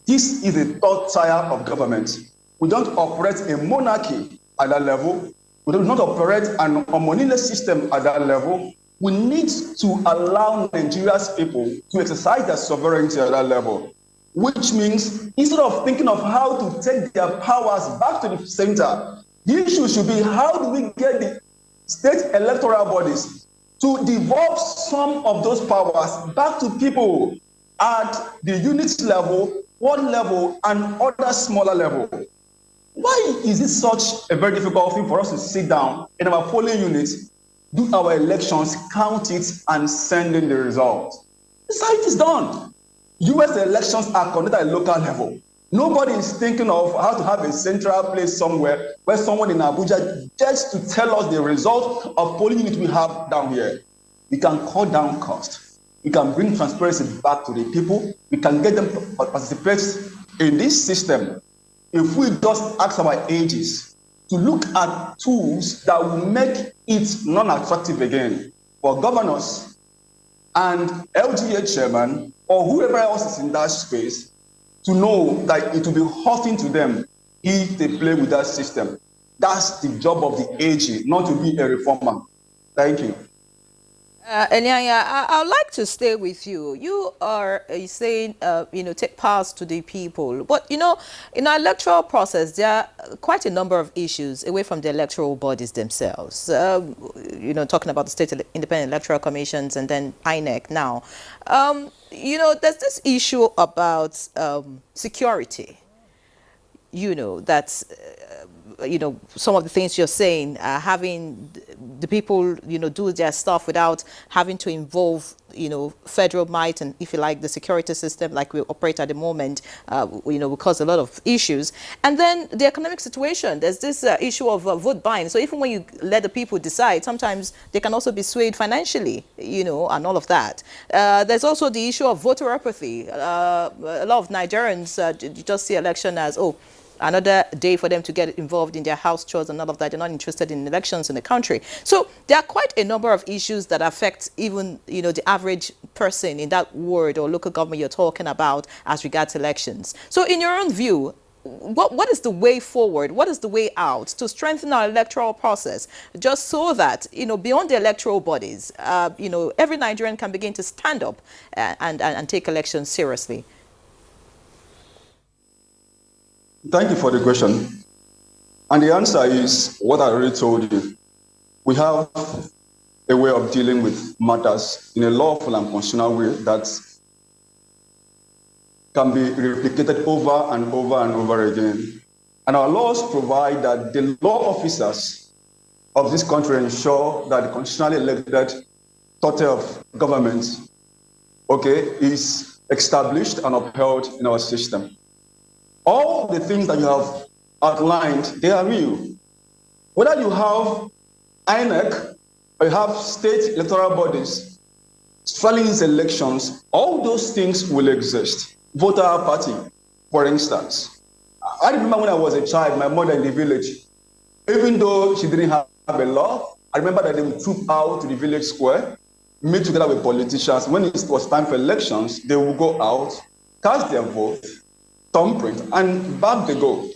this is a third tier of government. We don't operate a monarchy at that level. We do not operate an homogeneous system at that level. We need to allow Nigeria's people to exercise their sovereignty at that level, which means instead of thinking of how to take their powers back to the center, the issue should be how do we get the state electoral bodies to devolve some of those powers back to people at the unit level, ward level, and other smaller level. Why is it such a very difficult thing for us to sit down in our polling units, do our elections, count it, and send in the results? This is how it is done. US elections are conducted at a local level. Nobody is thinking of how to have a central place somewhere where someone in Abuja just to tell us the result of polling unit we have down here. We can cut down costs. We can bring transparency back to the people. We can get them to participate in this system. If we just ask our ages to look at tools that will make it non-attractive again for governors and LGA chairman or whoever else is in that space to know that it will be hurting to them if they play with that system. That's the job of the AG, not to be a reformer. Thank you. Enyanya, I'd like to stay with you. You are saying, take powers to the people. But, in our electoral process, there are quite a number of issues away from the electoral bodies themselves. Talking about the state independent electoral commissions and then INEC now. There's this issue about security. That's some of the things you're saying, having the people, do their stuff without having to involve, federal might and, if you like, the security system like we operate at the moment, will cause a lot of issues. And then the economic situation, there's this issue of vote buying. So even when you let the people decide, sometimes they can also be swayed financially, and all of that. There's also the issue of voter apathy. A lot of Nigerians just see election as, another day for them to get involved in their house chores and all of that. They're not interested in elections in the country. So there are quite a number of issues that affect even, the average person in that ward or local government you're talking about as regards elections. So in your own view, what is the way forward? What is the way out to strengthen our electoral process, just so that, beyond the electoral bodies, every Nigerian can begin to stand up and take elections seriously? Thank you for the question. And the answer is what I already told you. We have a way of dealing with matters in a lawful and constitutional way that can be replicated over and over and over again. And our laws provide that the law officers of this country ensure that the constitutionally elected total of government, is established and upheld in our system. All the things that you have outlined, they are real. Whether you have INEC or you have state electoral bodies straddling these elections, all those things will exist. Voter apathy, for instance. I remember when I was a child, my mother in the village Even though she didn't have a law, I remember that they would troop out to the village square, meet together with politicians. When it was time for elections, they would go out, cast their vote, thumbprint, and back they go.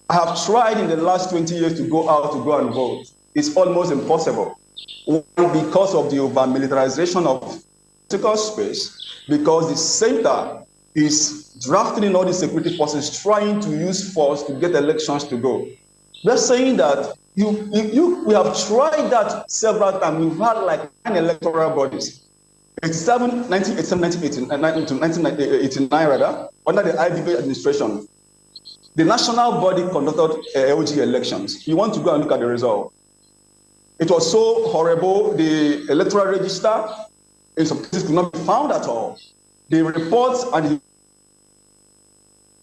I have tried in the last 20 years to go out to go and vote. It's almost impossible. One, because of the over-militarization of political space, because the center is drafting in all the security forces, trying to use force to get elections to go. We're saying that we have tried that several times. We've had like 9 electoral bodies. 1989 rather, under the IVB administration. The national body conducted LG elections. You want to go and look at the result. It was so horrible, the electoral register in some cases could not be found at all. The reports and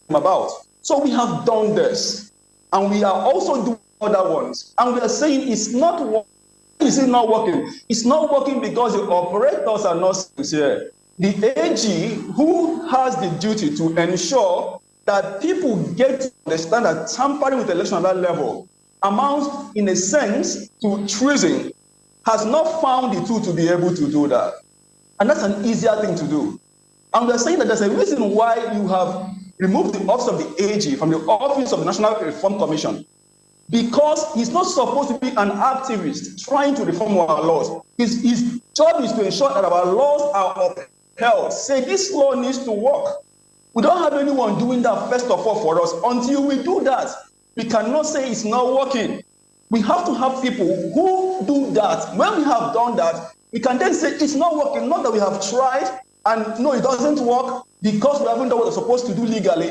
about. So we have done this, and we are also doing other ones, and we are saying it's not working. Is it not working? It's not working because the operators are not sincere. The AG, who has the duty to ensure that people get to understand that tampering with election at that level amounts, in a sense, to treason, has not found the tool to be able to do that. And that's an easier thing to do. And we're saying that there's a reason why you have removed the office of the AG from the office of the National Reform Commission. Because he's not supposed to be an activist trying to reform our laws. His job is to ensure that our laws are upheld. Say this law needs to work. We don't have anyone doing that first of all for us. Until we do that, we cannot say it's not working. We have to have people who do that. When we have done that, we can then say it's not working. Not that we have tried and no, it doesn't work because we haven't done what we're supposed to do legally.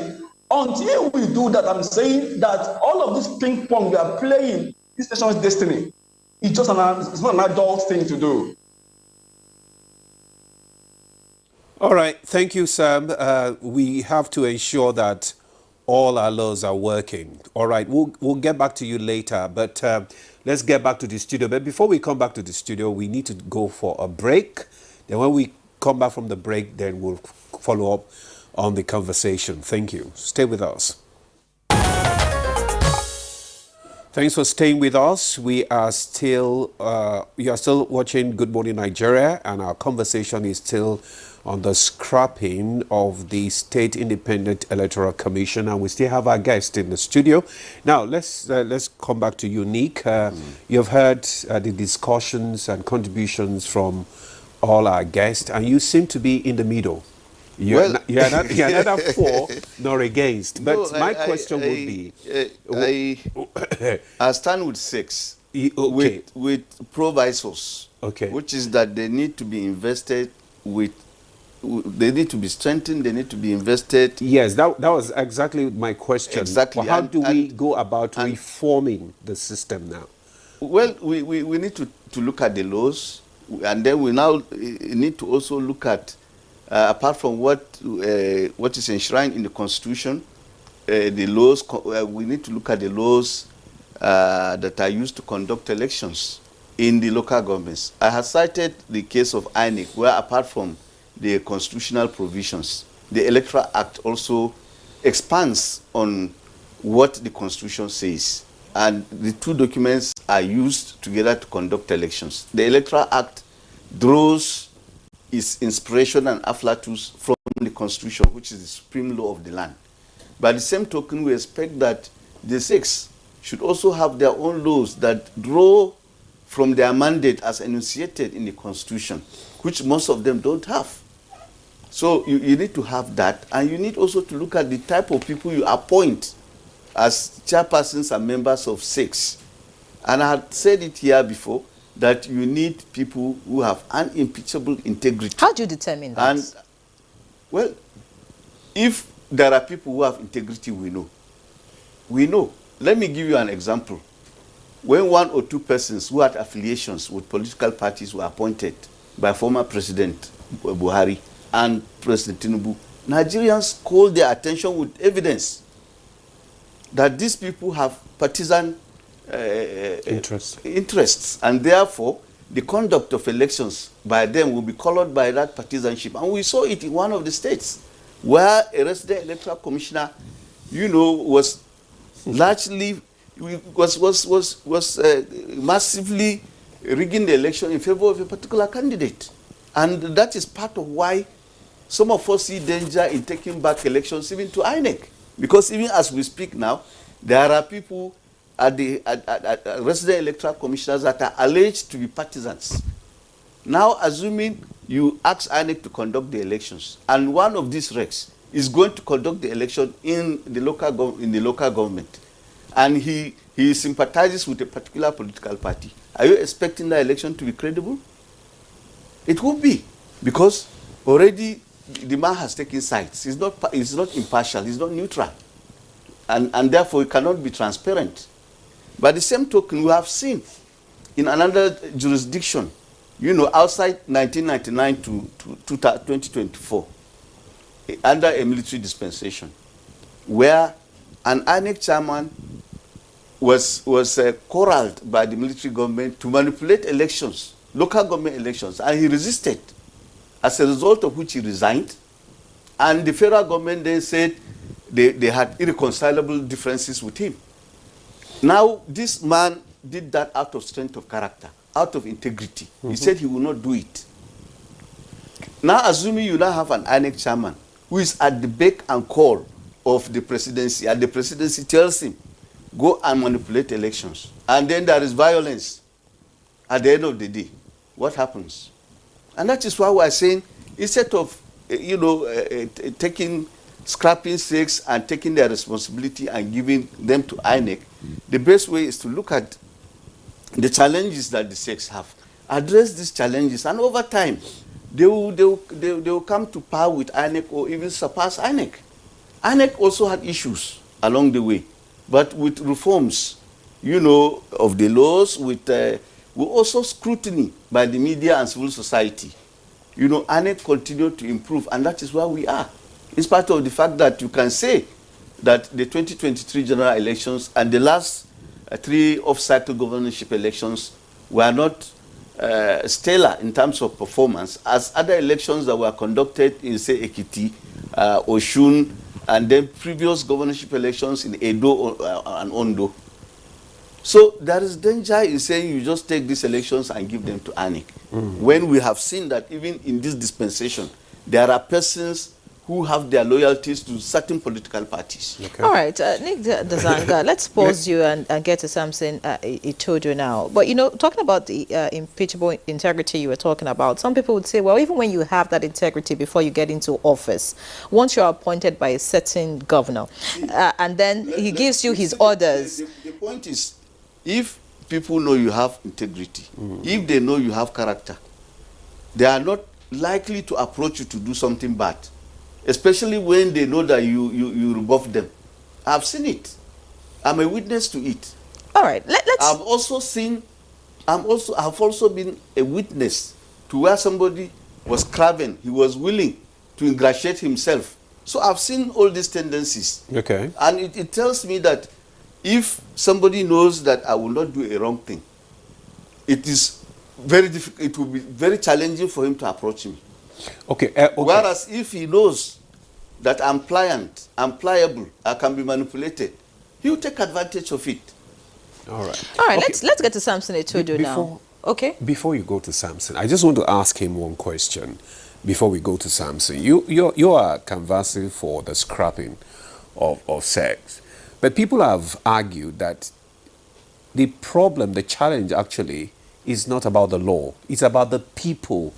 Until we do that, I'm saying that all of this ping pong we are playing, this nation's destiny, it's just it's not an adult thing to do. All right, thank you, Sam. We have to ensure that all our laws are working. All right, we'll get back to you later, but let's get back to the studio. But before we come back to the studio, we need to go for a break. Then when we come back from the break, then we'll follow up on the conversation. Thank you. Stay with us. Thanks for staying with us. You are still watching Good Morning Nigeria, and our conversation is still on the scrapping of the State Independent Electoral Commission, and we still have our guest in the studio. Now, let's come back to you, Nick. You've heard the discussions and contributions from all our guests, and you seem to be in the middle. You're neither for nor against. But my question would be... I stand with 6, okay. with provisos, okay, which is that they need to be invested with, they need to be strengthened, they need to be invested. Yes, that was exactly my question. Exactly. Well, how do we go about reforming the system now? Well, we need to look at the laws, and then we now need to also look at, apart from what is enshrined in the Constitution, the laws, we need to look at the laws that are used to conduct elections in the local governments. I have cited the case of INEC, where apart from the constitutional provisions, the Electoral Act also expands on what the Constitution says. And the two documents are used together to conduct elections. The Electoral Act draws its inspiration and afflatus from the Constitution, which is the supreme law of the land. By the same token, we expect that the 6 should also have their own laws that draw from their mandate as enunciated in the Constitution, which most of them don't have. So you need to have that, and you need also to look at the type of people you appoint as chairpersons and members of 6. And I had said it here before, that you need people who have unimpeachable integrity. How do you determine that? And, well, if there are people who have integrity, we know. We know. Let me give you an example. When 1 or 2 persons who had affiliations with political parties were appointed by former President Buhari and President Tinubu, Nigerians called their attention with evidence that these people have partisan interests, and therefore the conduct of elections by them will be colored by that partisanship. And we saw it in one of the states where a resident electoral commissioner, was largely was massively rigging the election in favor of a particular candidate. And that is part of why some of us see danger in taking back elections even to INEC. Because even as we speak now, there are people at the resident electoral commissioners that are alleged to be partisans. Now, assuming you ask INEC to conduct the elections, and one of these recs is going to conduct the election in the local government, and he sympathizes with a particular political party, are you expecting the election to be credible? It won't be, because already the man has taken sides. He's not impartial. He's not neutral, and therefore it cannot be transparent. By the same token, we have seen in another jurisdiction, you know, outside 1999 to 2024, under a military dispensation, where an INEC chairman was corralled by the military government to manipulate elections, local government elections, and he resisted, as a result of which he resigned. And the federal government then said they had irreconcilable differences with him. Now, this man did that out of strength of character, out of integrity. He said he will not do it. Now, assuming you now have an INEC chairman who is at the beck and call of the presidency, and the presidency tells him, go and manipulate elections, and then there is violence at the end of the day, what happens? And that is why we are saying, instead of scrapping stakes and taking their responsibility and giving them to INEC, the best way is to look at the challenges that the stakes have, address these challenges, and over time, they will come to par with INEC or even surpass INEC. INEC also had issues along the way, but with reforms, of the laws, with also scrutiny by the media and civil society, INEC continued to improve, and that is where we are. In spite of the fact that you can say that the 2023 general elections and the last 3 off-cycle governorship elections were not stellar in terms of performance, as other elections that were conducted in, say, Ekiti, Oshun, and then previous governorship elections in Edo and Ondo. So there is danger in saying you just take these elections and give them to INEC, when we have seen that even in this dispensation, there are persons who have their loyalties to certain political parties. Okay. All right, Nick Dazanga, let's pause you and get to something he told you now. But, talking about the impeachable integrity you were talking about, some people would say, well, even when you have that integrity before you get into office, once you're appointed by a certain governor, and then he gives you his orders. The point is, if people know you have integrity, if they know you have character, they are not likely to approach you to do something bad, especially when they know that you rebuff them. I've seen it. I'm a witness to it. All right, let's. I've also been a witness to where somebody was craven. He was willing to ingratiate himself. So I've seen all these tendencies. Okay. And it tells me that if somebody knows that I will not do a wrong thing, it is very difficult. It will be very challenging for him to approach me. Okay. Whereas if he knows that I'm pliant, I'm pliable, I can be manipulated, he will take advantage of it. All right. All right. Okay. Let's get to Samson Etodo now. Okay. Before you go to Samson, I just want to ask him one question. Before we go to Samson, you are canvassing for the scrapping of sex, but people have argued that the problem, the challenge actually, is not about the law. It's about the people,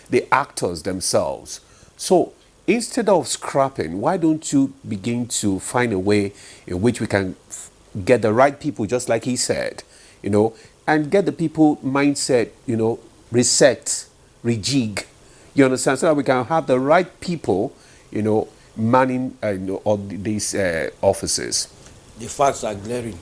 the actors themselves. So instead of scrapping, why don't you begin to find a way in which we can get the right people, just like he said, and get the people mindset, reset, rejig. You understand? So that we can have the right people, manning all these offices. The facts are glaring.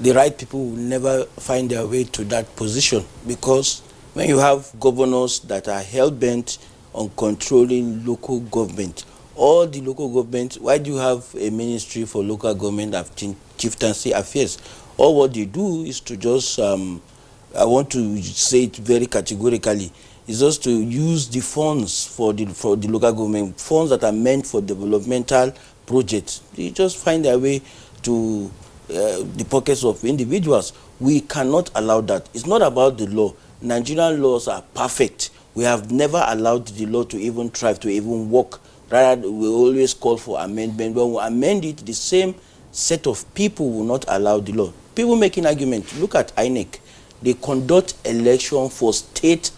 The right people will never find their way to that position, because when you have governors that are hell-bent on controlling local government, all the local government, why do you have a ministry for local government of chieftaincy affairs? All what they do is to just, I want to say it very categorically, is just to use the funds for the local government, funds that are meant for developmental projects. They just find their way to the pockets of individuals. We cannot allow that. It's not about the law. Nigerian laws are perfect. We have never allowed the law to even try to even work. Rather, we always call for amendment. When we amend it, the same set of people will not allow the law. People making argument. Look at INEC. They conduct election for state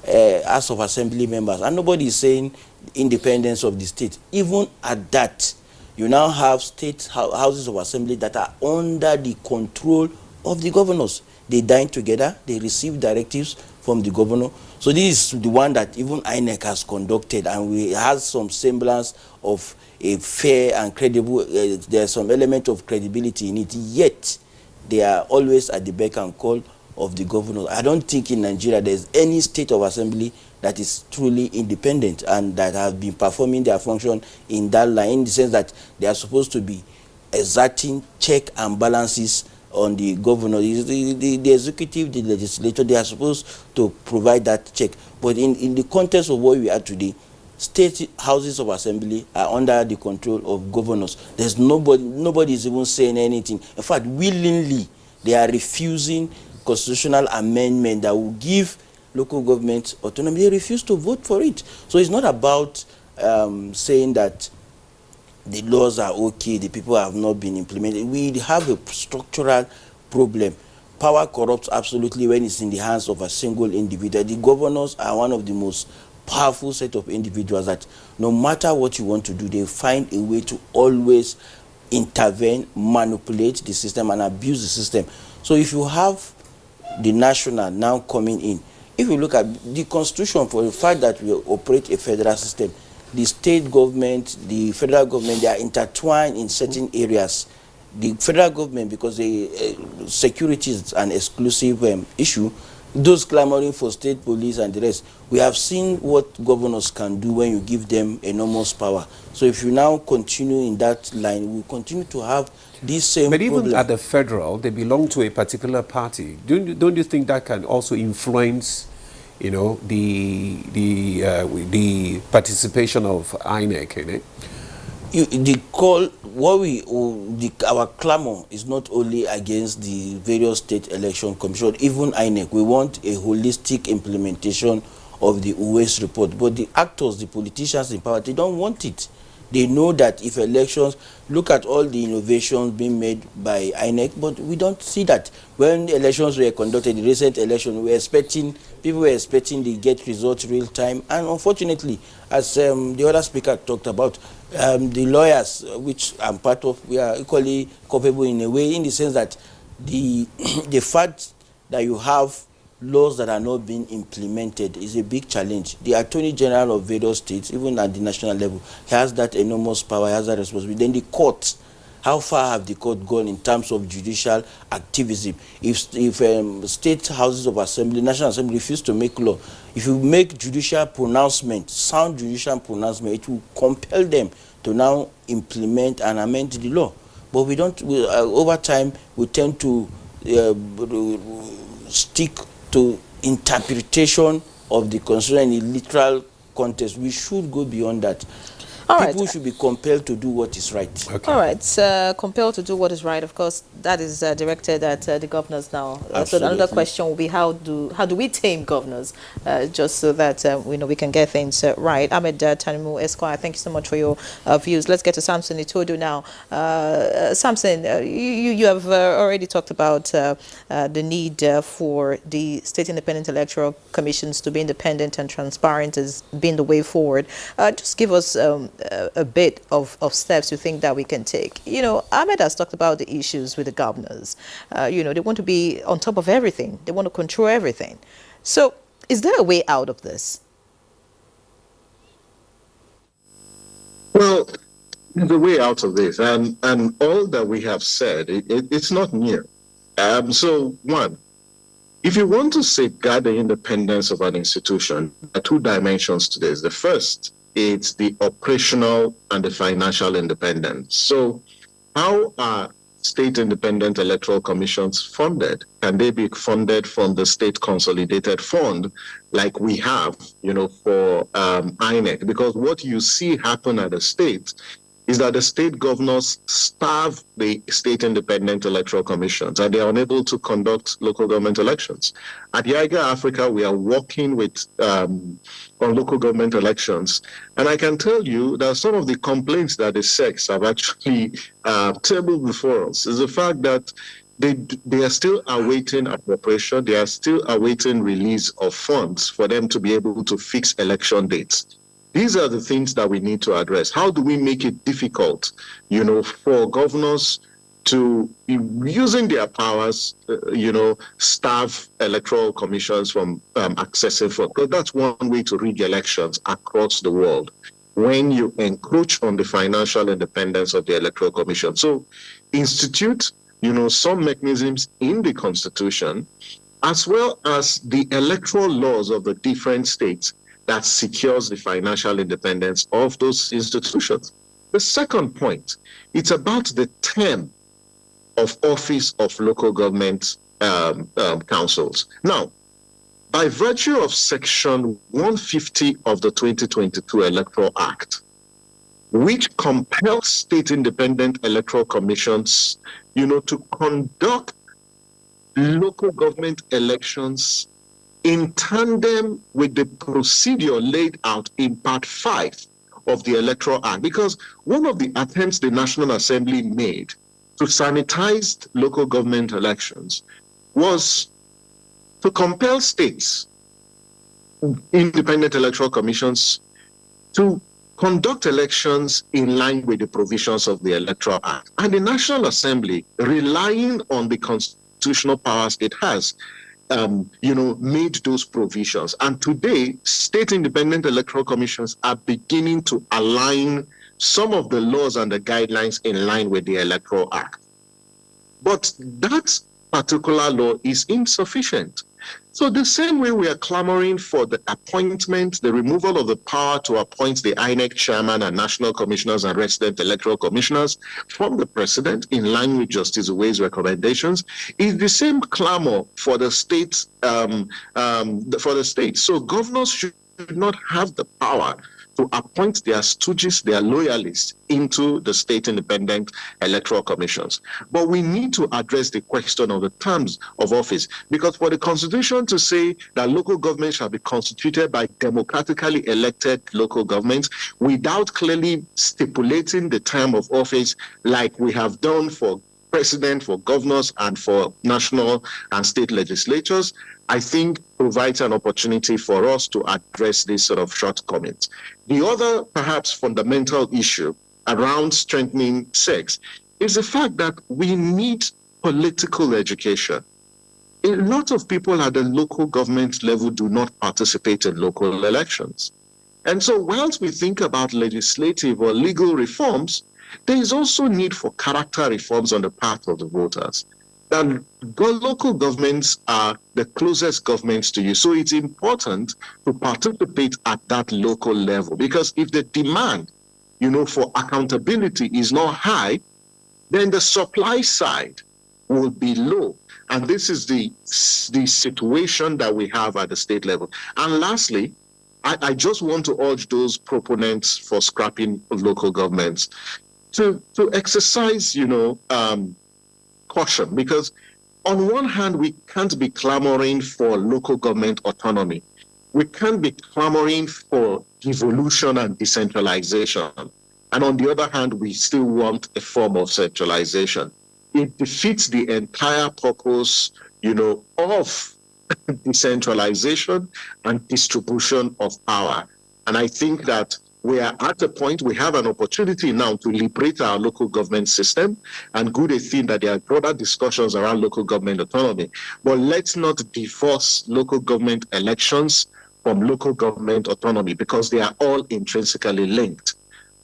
House of Assembly members, and nobody is saying independence of the state. Even at that, you now have state houses of assembly that are under the control of the governors. They dine together, they receive directives from the governor. So this is the one that even INEC has conducted, and we has some semblance of a fair and credible, there's some element of credibility in it, yet they are always at the beck and call of the governor. I don't think in Nigeria there's any state of assembly that is truly independent and that have been performing their function in that line, in the sense that they are supposed to be exerting check and balances on the governor. The executive, the legislature, they are supposed to provide that check. But in the context of what we are today, state houses of assembly are under the control of governors. There's nobody is even saying anything. In fact, willingly, they are refusing constitutional amendment that will give local government autonomy. They refuse to vote for it. So it's not about saying that the laws are okay, the people have not been implemented. We have a structural problem. Power corrupts absolutely when it's in the hands of a single individual. The governors are one of the most powerful set of individuals that no matter what you want to do, they find a way to always intervene, manipulate the system, and abuse the system. So if you have the national now coming in, if you look at the constitution, for the fact that we operate a federal system, the state government, the federal government, they are intertwined in certain areas. The federal government, because security is an exclusive issue, those clamoring for state police and the rest, we have seen what governors can do when you give them enormous power. So if you now continue in that line, we continue to have this same But even problem. at the federal, they belong to a particular party. Don't you think that can also influence, you know, the participation of INEC in it? Our clamor is not only against the various state election commission, even INEC. We want a holistic implementation of the UWES report. But the actors, the politicians in power, they don't want it. They know that if elections, look at all the innovations being made by INEC, but we don't see that. When elections were conducted, the recent election, people were expecting the get results real time. And unfortunately, as the other speaker talked about, the lawyers, which I'm part of, we are equally culpable in a way, in the sense that the fact that you have laws that are not being implemented is a big challenge. The Attorney General of various states, even at the national level, has that enormous power, has that responsibility. Then the courts, how far have the court gone in terms of judicial activism? If state houses of assembly, national assembly refuse to make law, if you make judicial pronouncement, sound judicial pronouncement, it will compel them to now implement and amend the law. But we don't, over time, we tend to stick to interpretation of the constitution in the literal context. We should go beyond that. People should be compelled to do what is right. Okay. All right, compelled to do what is right. Of course, that is directed at the governors now. So another question will be, how do we tame governors, just so that we can get things right. Ahmed Tanimu Esquire, thank you so much for your views. Let's get to Samson Itodu now. Samson, you have already talked about the need for the state independent electoral commissions to be independent and transparent as being the way forward. Just give us a bit of steps you think that we can take. Ahmed has talked about the issues with the governors. They want to be on top of everything. They want to control everything. So is there a way out of this? Well, there's a way out of this. And all that we have said, it's not new. So one, if you want to safeguard the independence of an institution, there are two dimensions to this. The first, it's the operational and the financial independence. So how are state independent electoral commissions funded? Can they be funded from the state consolidated fund like we have, for INEC? Because what you see happen at the state is that the state governors starve the state independent electoral commissions and they are unable to conduct local government elections. At Yiga Africa, we are working with on local government elections. And I can tell you that some of the complaints that the SECs have actually tabled before us is the fact that they are still awaiting appropriation, they are still awaiting release of funds for them to be able to fix election dates. These are the things that we need to address. How do we make it difficult, for governors to be using their powers, starve electoral commissions from accessing funds? Because that's one way to rig elections across the world, when you encroach on the financial independence of the electoral commission. So institute, some mechanisms in the Constitution, as well as the electoral laws of the different states that secures the financial independence of those institutions. The second point, it's about the term of office of local government councils. Now, by virtue of Section 150 of the 2022 Electoral Act, which compels state independent electoral commissions, to conduct local government elections in tandem with the procedure laid out in Part 5 of the Electoral Act. Because one of the attempts the National Assembly made to sanitize local government elections was to compel states, independent electoral commissions, to conduct elections in line with the provisions of the Electoral Act. And the National Assembly, relying on the constitutional powers it has, made those provisions. And today, state independent electoral commissions are beginning to align some of the laws and the guidelines in line with the Electoral Act. But that particular law is insufficient. So the same way we are clamoring for the appointment, the removal of the power to appoint the INEC chairman and national commissioners and resident electoral commissioners from the president in line with Justice Uwe's recommendations, is the same clamor for the states. So governors should not have the power to appoint their stooges, their loyalists into the state independent electoral commissions. But we need to address the question of the terms of office, because for the Constitution to say that local government shall be constituted by democratically elected local governments without clearly stipulating the term of office like we have done for president, for governors, and for national and state legislatures, I think provides an opportunity for us to address these sort of shortcomings. The other, perhaps, fundamental issue around strengthening SECs is the fact that we need political education. A lot of people at the local government level do not participate in local elections. And so whilst we think about legislative or legal reforms, there is also need for character reforms on the part of the voters. That local governments are the closest governments to you. So it's important to participate at that local level, because if the demand, for accountability is not high, then the supply side will be low. And this is the situation that we have at the state level. And lastly, I just want to urge those proponents for scrapping local governments to exercise, caution, because on one hand, we can't be clamoring for local government autonomy. We can't be clamoring for devolution and decentralization. And on the other hand, we still want a form of centralization. It defeats the entire purpose, of decentralization and distribution of power. And I think that we are at a point, we have an opportunity now to liberate our local government system, and good a thing that there are broader discussions around local government autonomy. But let's not divorce local government elections from local government autonomy, because they are all intrinsically linked.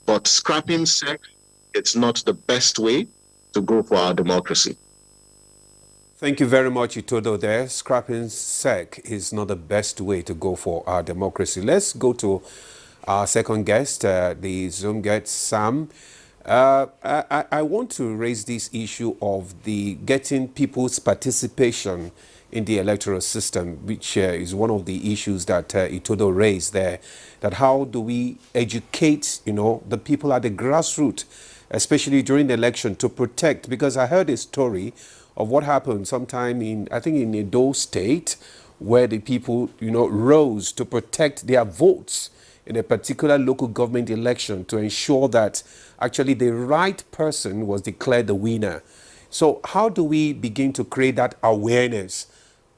But scrapping SEC, it's not the best way to go for our democracy. Thank you very much, Itodo there. Scrapping SEC is not the best way to go for our democracy. Let's go to our second guest, the Zoom guest, Sam. I want to raise this issue of the getting people's participation in the electoral system, which is one of the issues that Itodo raised there, that how do we educate, the people at the grassroots, especially during the election, to protect, because I heard a story of what happened sometime in Edo State, where the people, rose to protect their votes in a particular local government election to ensure that actually the right person was declared the winner. So how do we begin to create that awareness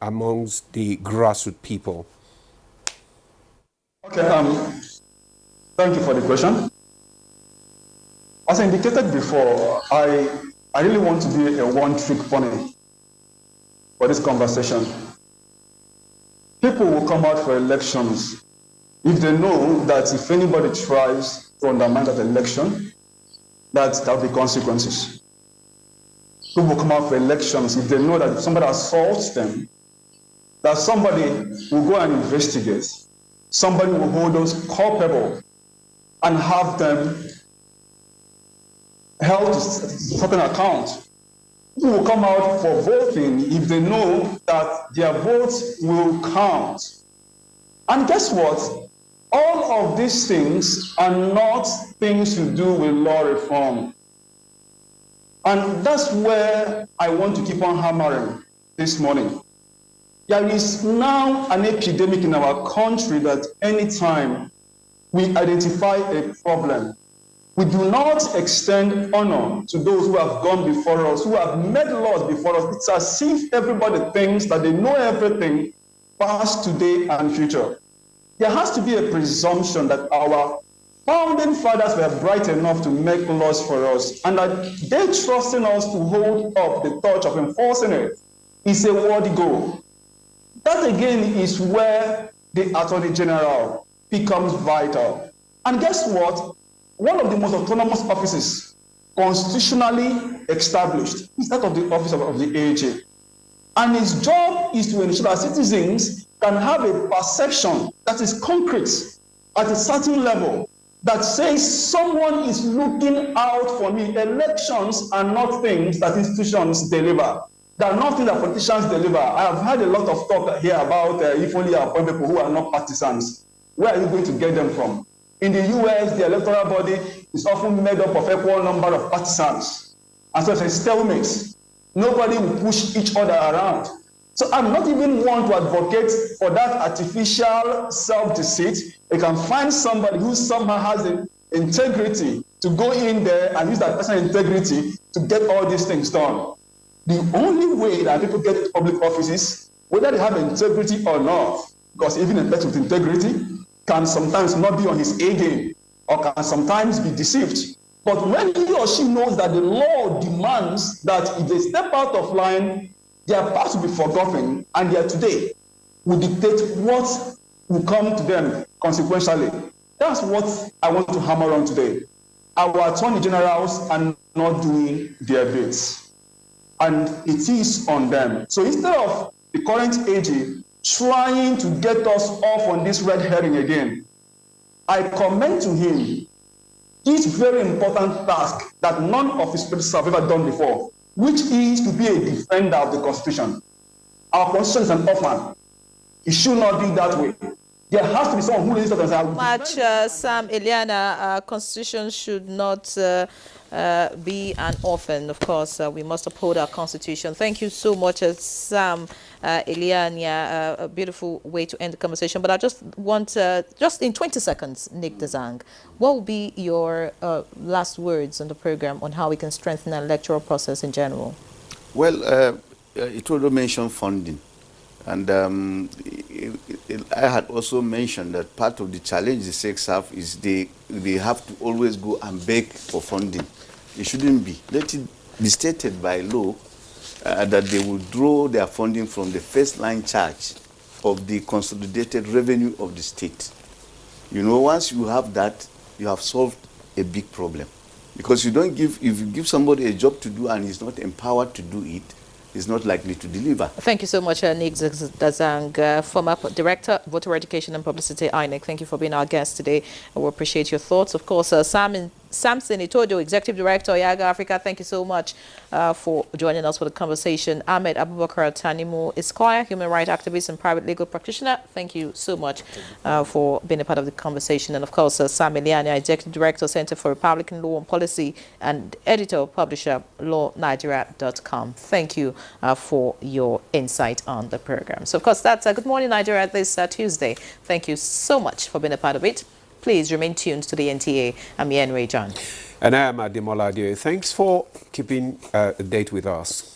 amongst the grassroots people? Okay, thank you for the question. As I indicated before, I really want to be a one-trick pony for this conversation. People will come out for elections if they know that if anybody tries to undermine that election, that there will be consequences. People will come out for elections if they know that if somebody assaults them, that somebody will go and investigate. Somebody will hold those culpable and have them held to certain account. People will come out for voting if they know that their votes will count. And guess what? All of these things are not things to do with law reform. And that's where I want to keep on hammering this morning. There is now an epidemic in our country that anytime we identify a problem, we do not extend honor to those who have gone before us, who have made laws before us. It's as if everybody thinks that they know everything, past, today, and future. There has to be a presumption that our founding fathers were bright enough to make laws for us, and that they trusting us to hold up the torch of enforcing it is a worthy goal. That again is where the Attorney General becomes vital. And guess what? One of the most autonomous offices constitutionally established is that of the office of the AG. And his job is to ensure that citizens can have a perception that is concrete at a certain level that says someone is looking out for me. Elections are not things that institutions deliver. They are not things that politicians deliver. I have had a lot of talk here about if only appoint people who are not partisans. Where are you going to get them from? In the US, the electoral body is often made up of equal number of partisans. And so it's a stalemate. Nobody will push each other around. So I'm not even one to advocate for that artificial self-deceit. You can find somebody who somehow has the integrity to go in there and use that personal integrity to get all these things done. The only way that people get into public offices, whether they have integrity or not, because even a person with integrity can sometimes not be on his A game or can sometimes be deceived. But when he or she knows that the law demands that if they step out of line, their past will be forgotten and their today will dictate what will come to them consequentially. That's what I want to hammer on today. Our attorney generals are not doing their bits, and it is on them. So instead of the current AG trying to get us off on this red herring again, I commend to him this very important task that none of his predecessors have ever done before, which is to be a defender of the Constitution. Our Constitution is an orphan. It should not be that way. There has to be someone who listens to us. Sam Eliana, Constitution should not be an orphan. Of course, we must uphold our Constitution. Thank you so much, Sam Eliana. A beautiful way to end the conversation. But I just want, just in 20 seconds, Nick Dazang, what will be your last words on the program on how we can strengthen the electoral process in general? Well, it already mentioned funding. And I had also mentioned that part of the challenge the SECs have is they have to always go and beg for funding. It shouldn't be. Let it be stated by law that they will draw their funding from the first line charge of the consolidated revenue of the state. You know, once you have that, you have solved a big problem. Because you don't give, if you give somebody a job to do and he's not empowered to do it, is not likely to deliver. Thank you so much, Nick Dazang, former Director, Voter Education and Publicity, INEC. Thank you for being our guest today. We appreciate your thoughts. Of course, Sam Samson Itojo, Executive Director, Yaga Africa, thank you so much for joining us for the conversation. Ahmed Abubakar Tanimu, Esquire, human rights activist and private legal practitioner, thank you so much for being a part of the conversation. And of course, Sam Eliania, Executive Director, Center for Republican Law and Policy and editor, publisher, lawnigeria.com. Thank you for your insight on the program. So, of course, that's Good Morning Nigeria this Tuesday. Thank you so much for being a part of it. Please remain tuned to the NTA. I'm Yen Ray John. And I am Ademola Adio. Thanks for keeping a date with us.